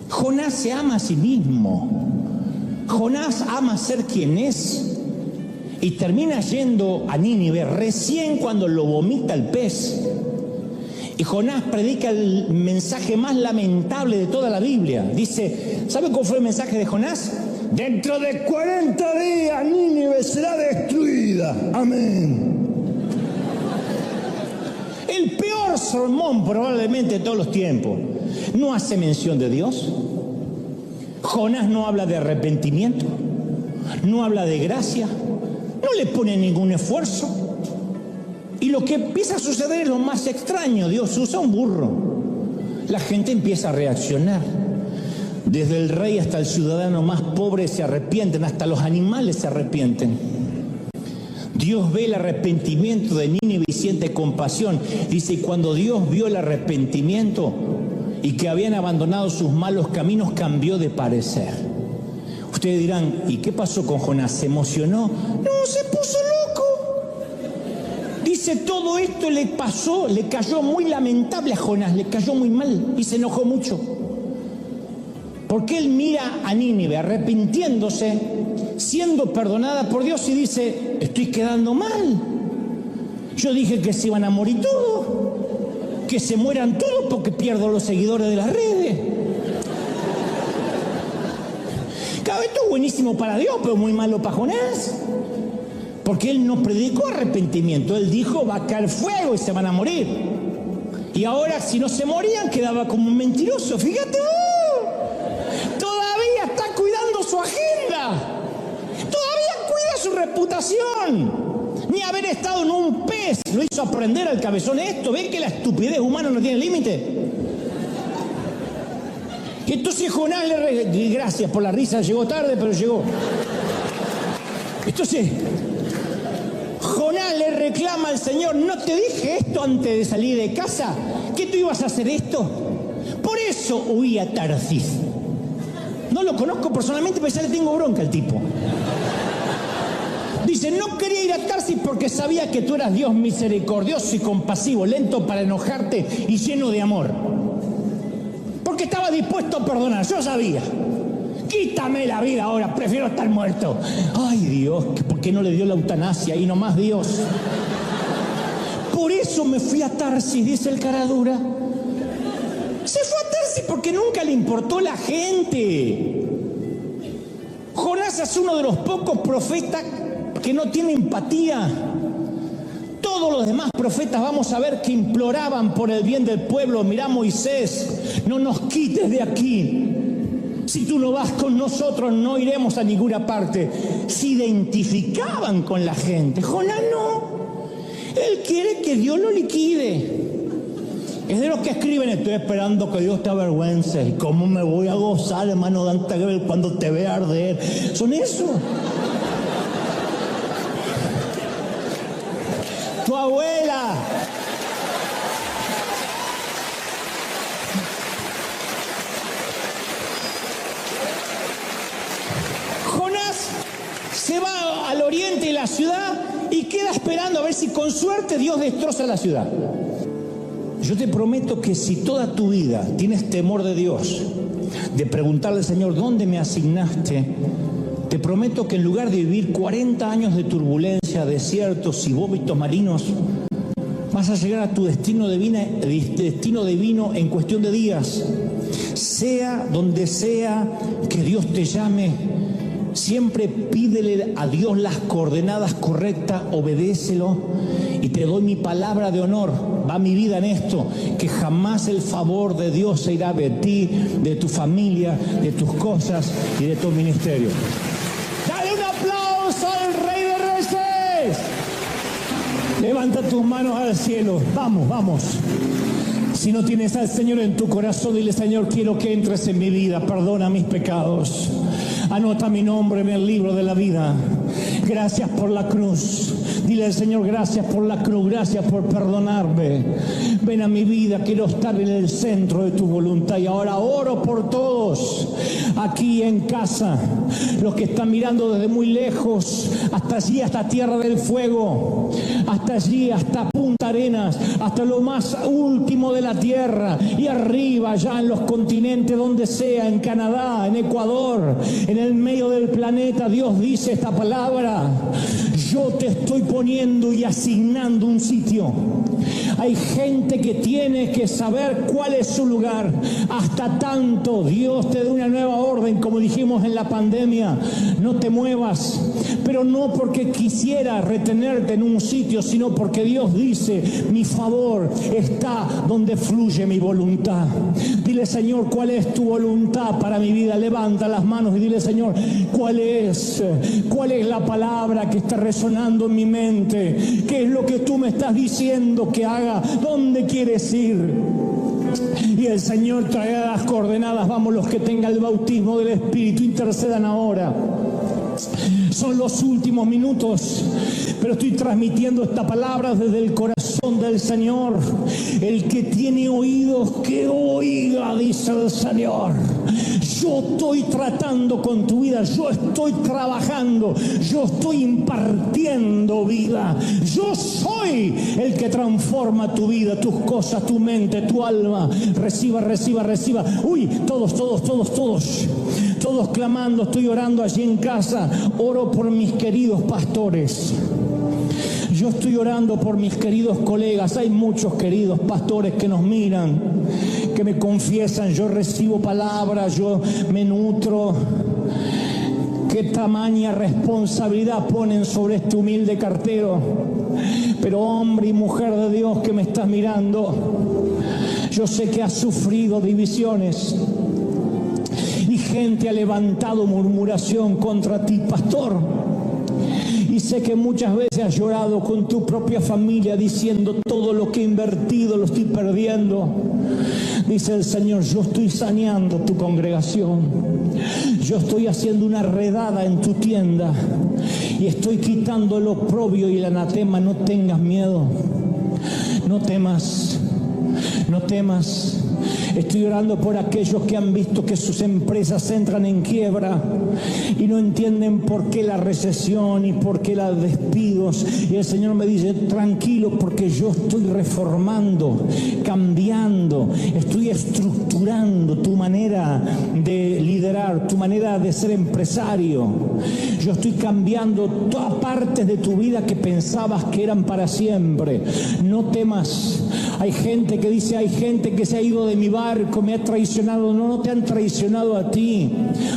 Jonás se ama a sí mismo. Jonás ama ser quien es. Y termina yendo a Nínive recién cuando lo vomita el pez. Y Jonás predica el mensaje más lamentable de toda la Biblia. Dice, ¿sabe cuál fue el mensaje de Jonás? Dentro de 40 días Nínive será destruida. Amén. El peor sermón probablemente de todos los tiempos. No hace mención de Dios. Jonás no habla de arrepentimiento. No habla de gracia. No le pone ningún esfuerzo. Y lo que empieza a suceder es lo más extraño. Dios usa un burro. La gente empieza a reaccionar. Desde el rey hasta el ciudadano más pobre se arrepienten. Hasta los animales se arrepienten. Dios ve el arrepentimiento de Nínive y siente compasión. Dice, y cuando Dios vio el arrepentimiento y que habían abandonado sus malos caminos, cambió de parecer. Ustedes dirán, ¿y qué pasó con Jonás? ¿Se emocionó? No, se puso loco. Dice, todo esto le pasó, le cayó muy lamentable a Jonás, le cayó muy mal y se enojó mucho. Porque él mira a Nínive arrepintiéndose, siendo perdonada por Dios y dice, estoy quedando mal. Yo dije que se iban a morir todos, que se mueran todos porque pierdo los seguidores de las redes. Esto es buenísimo para Dios, pero muy malo para Jonás. Porque él no predicó arrepentimiento. Él dijo, va a caer fuego y se van a morir. Y ahora, si no se morían, quedaba como un mentiroso. Fíjate, todavía está cuidando su agenda. Todavía cuida su reputación. Ni haber estado en un pez lo hizo aprender al cabezón esto. ¿Ven que la estupidez humana no tiene límite? Y entonces Jonás gracias por la risa, llegó tarde, pero llegó. Entonces, Jonás le reclama al Señor, ¿no te dije esto antes de salir de casa? ¿Que tú ibas a hacer esto? Por eso huí a Tarsis. No lo conozco personalmente, pero ya le tengo bronca al tipo. Dice, no quería ir a Tarsis porque sabía que tú eras Dios misericordioso y compasivo, lento para enojarte y lleno de amor. porque estaba dispuesto a perdonar. Yo sabía. Quítame la vida ahora, prefiero estar muerto. Ay Dios, ¿por qué no le dio la eutanasia? Y nomás Dios. Por eso me fui a Tarsis, dice el caradura. Se fue a Tarsis porque nunca le importó la gente. Jonás es uno de los pocos profetas que no tiene empatía. Todos los demás profetas, vamos a ver, que imploraban por el bien del pueblo. Mirá Moisés, no nos quites de aquí. Si tú no vas con nosotros, no iremos a ninguna parte. Se identificaban con la gente. Jonás no. Él quiere que Dios lo liquide. Es de los que escriben: estoy esperando que Dios te avergüence. ¿Y cómo me voy a gozar, hermano Dante, cuando te vea arder? Son eso. Tu abuela. Jonás se va al oriente de la ciudad y queda esperando a ver si con suerte Dios destroza la ciudad. Yo te prometo que si toda tu vida tienes temor de Dios, de preguntarle al Señor, ¿dónde me asignaste? Te prometo que en lugar de vivir 40 años de turbulencia, desiertos y vómitos marinos, vas a llegar a tu destino divino en cuestión de días. Sea donde sea que Dios te llame, siempre pídele a Dios las coordenadas correctas, obedécelo, y te doy mi palabra de honor, va mi vida en esto, que jamás el favor de Dios se irá de ti, de tu familia, de tus cosas y de tu ministerio. Dale un aplauso al Rey de Reyes. Levanta tus manos al cielo. Vamos, vamos. Si no tienes al Señor en tu corazón, dile: Señor, quiero que entres en mi vida, perdona mis pecados, anota mi nombre en el libro de la vida. Gracias por la cruz. Dile al Señor: gracias por la cruz, gracias por perdonarme. Ven a mi vida, quiero estar en el centro de tu voluntad. Y ahora oro por todos aquí en casa, los que están mirando desde muy lejos, hasta allí, hasta Tierra del Fuego, hasta allí, hasta Punta Arenas, hasta lo más último de la tierra, y arriba, allá en los continentes, donde sea, en Canadá, en Ecuador, en el medio del planeta. Dios dice esta palabra: yo te estoy poniendo y asignando un sitio. Hay gente que tiene que saber cuál es su lugar. Hasta tanto Dios te dé una nueva orden, como dijimos en la pandemia. No te muevas, pero no porque quisiera retenerte en un sitio, sino porque Dios dice: mi favor está donde fluye mi voluntad. Dile: Señor, ¿cuál es tu voluntad para mi vida? Levanta las manos y dile: Señor, ¿cuál es la palabra que está resonando en mi mente? ¿Qué es lo que tú me estás diciendo que haga? ¿Dónde quieres ir? Y el Señor traerá las coordenadas. Vamos, los que tengan el bautismo del Espíritu, intercedan ahora. Son los últimos minutos, pero estoy transmitiendo esta palabra desde el corazón del Señor. El que tiene oídos, que oiga, dice el Señor. Yo estoy tratando con tu vida, yo estoy trabajando, yo estoy impartiendo vida. Yo soy el que transforma tu vida, tus cosas, tu mente, tu alma. Reciba, reciba, reciba. Uy, todos clamando. Estoy orando allí en casa. Oro por mis queridos pastores. Yo estoy orando por mis queridos colegas. Hay muchos queridos pastores que nos miran, que me confiesan: yo recibo palabras, yo me nutro. Qué tamaña responsabilidad ponen sobre este humilde cartero. Pero hombre y mujer de Dios que me estás mirando, yo sé que has sufrido divisiones y gente ha levantado murmuración contra ti, pastor. Y sé que muchas veces has llorado con tu propia familia diciendo: todo lo que he invertido lo estoy perdiendo. Dice el Señor: yo estoy saneando tu congregación. Yo estoy haciendo una redada en tu tienda y estoy quitando el oprobio y el anatema. No tengas miedo, no temas. No temas. Estoy orando por aquellos que han visto que sus empresas entran en quiebra y no entienden por qué la recesión y por qué los despidos. Y el Señor me dice, tranquilo, porque yo estoy reformando, cambiando, estoy estructurando tu manera de liderar, tu manera de ser empresario. Yo estoy cambiando todas partes de tu vida que pensabas que eran para siempre. No temas. Hay gente que dice, hay gente que se ha ido de mi barco, me ha traicionado. No, no te han traicionado a ti.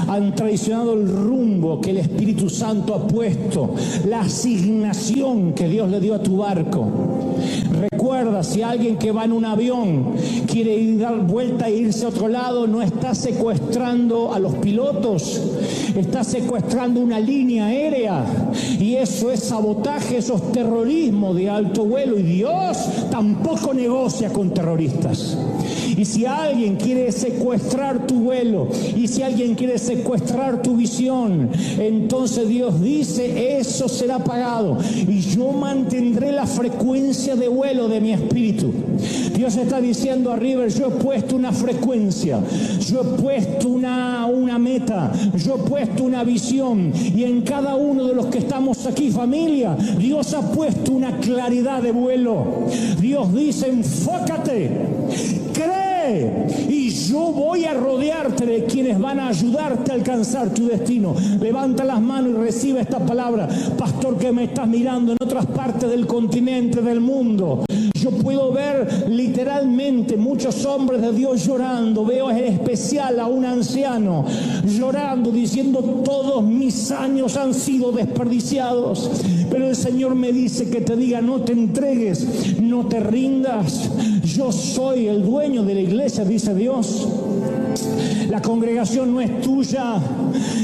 Han traicionado el rumbo que el Espíritu Santo ha puesto, la asignación que Dios le dio a tu barco. Recuerda, si alguien que va en un avión quiere ir dar vuelta e irse a otro lado, no está secuestrando a los pilotos, está secuestrando una línea aérea. Y eso es sabotaje, eso es terrorismo de alto vuelo. Y Dios tampoco negocia con terroristas. Y si alguien quiere secuestrar tu vuelo, y si alguien quiere secuestrar tu visión, entonces Dios dice, eso será pagado. Y yo mantendré la frecuencia de vuelo de mi espíritu. Dios está diciendo a River, yo he puesto una frecuencia, yo he puesto una meta, yo he puesto una visión. Y en cada uno de los que estamos aquí, familia, Dios ha puesto una claridad de vuelo. Dios dice, enfócate, cree, y yo voy a rodearte de quienes van a ayudarte a alcanzar tu destino. Levanta las manos y recibe esta palabra. Pastor, que me estás mirando en otras partes del continente, del mundo, yo puedo ver literalmente muchos hombres de Dios llorando. Veo en especial a un anciano llorando, diciendo, todos mis años han sido desperdiciados. Pero el Señor me dice que te diga, no te entregues, no te rindas. Yo soy el dueño de la iglesia, dice Dios. La congregación no es tuya,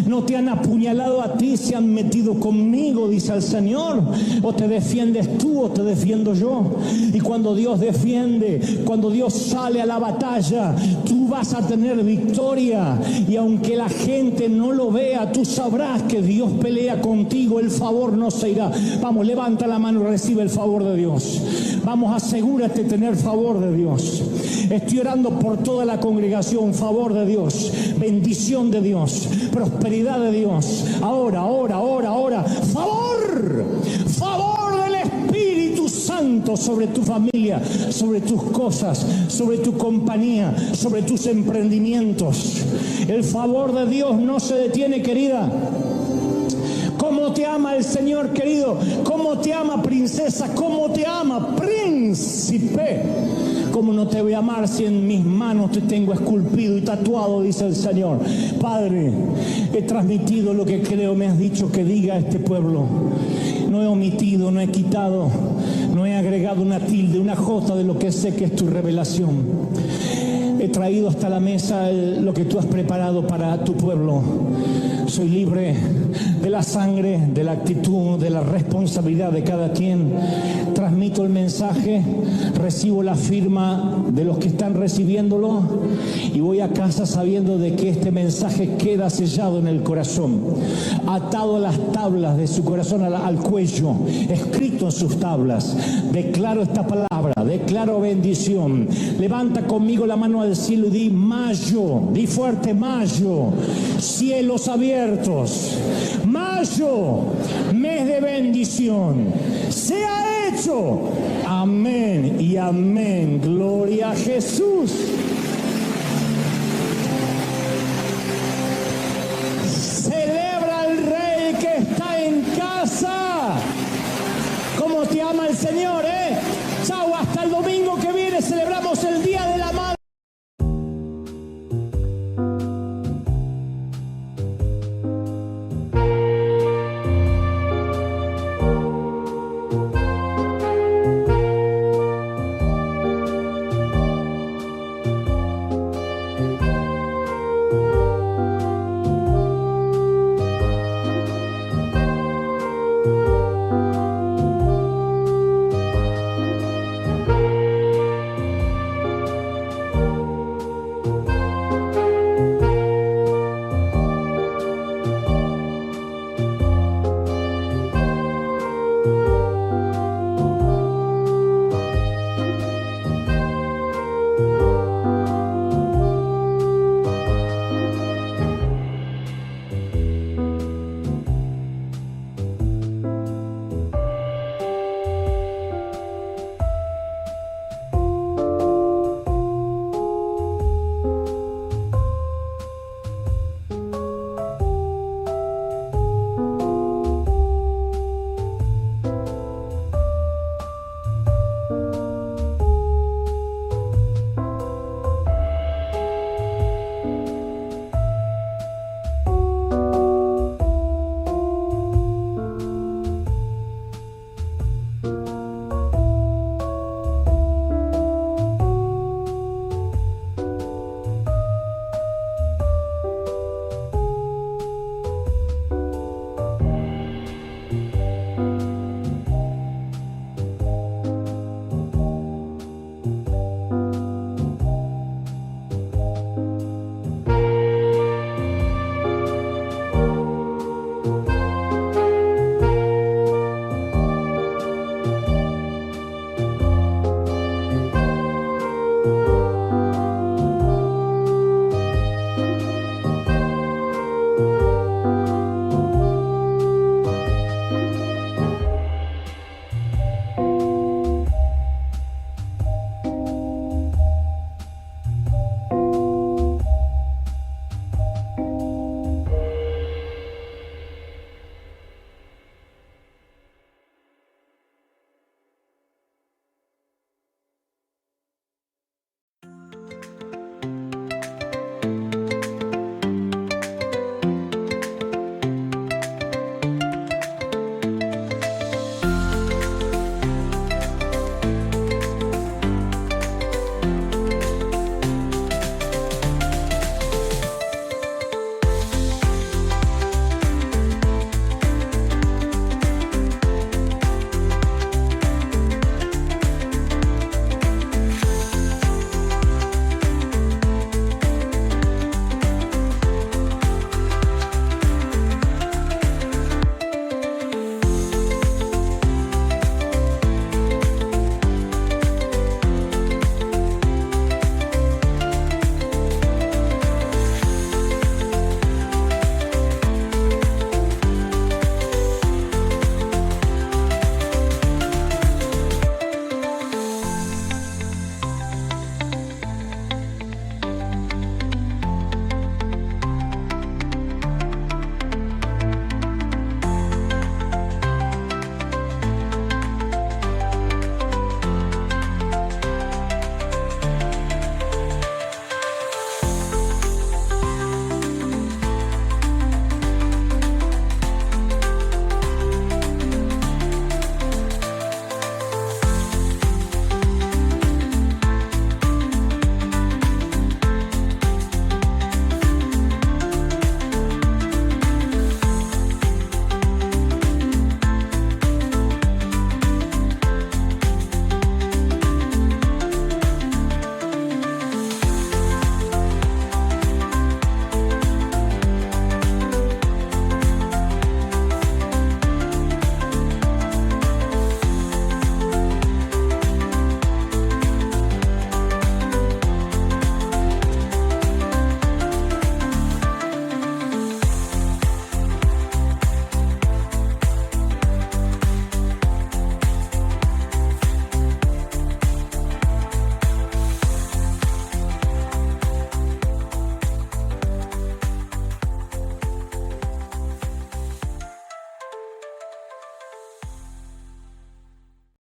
no te han apuñalado a ti, se han metido conmigo, dice el Señor. O te defiendes tú o te defiendo yo. Y cuando Dios defiende, cuando Dios sale a la batalla, tú vas a tener victoria. Y aunque la gente no lo vea, tú sabrás que Dios pelea contigo, el favor no se irá. Vamos, levanta la mano y recibe el favor de Dios. Vamos, asegúrate de tener favor de Dios. Estoy orando por toda la congregación, favor de Dios, bendición de Dios, prosperidad de Dios. Ahora, favor del Espíritu Santo sobre tu familia, sobre tus cosas, sobre tu compañía, sobre tus emprendimientos. El favor de Dios no se detiene, querida. ¿Cómo te ama el Señor, querido? ¿Cómo te ama, princesa? ¿Cómo te ama, príncipe? ¿Cómo no te voy a amar si en mis manos te tengo esculpido y tatuado? Dice el Señor. Padre, he transmitido lo que creo me has dicho que diga a este pueblo. No he omitido, no he quitado, no he agregado una tilde, una jota de lo que sé que es tu revelación. He traído hasta la mesa lo que tú has preparado para tu pueblo. Soy libre de la sangre, de la actitud, de la responsabilidad de cada quien. Transmito el mensaje, recibo la firma de los que están recibiéndolo y voy a casa sabiendo de que este mensaje queda sellado en el corazón, atado a las tablas de su corazón, al cuello, escrito en sus tablas. Declaro esta palabra, declaro bendición. Levanta conmigo la mano al cielo y di mayo, di fuerte mayo, cielos abiertos, mayo, mes de bendición, sea hecho, amén y amén, gloria a Jesús. Celebra al Rey que está en casa. ¿Cómo te ama el Señor, Chao, hasta el domingo que viene celebramos el Día de la Madre.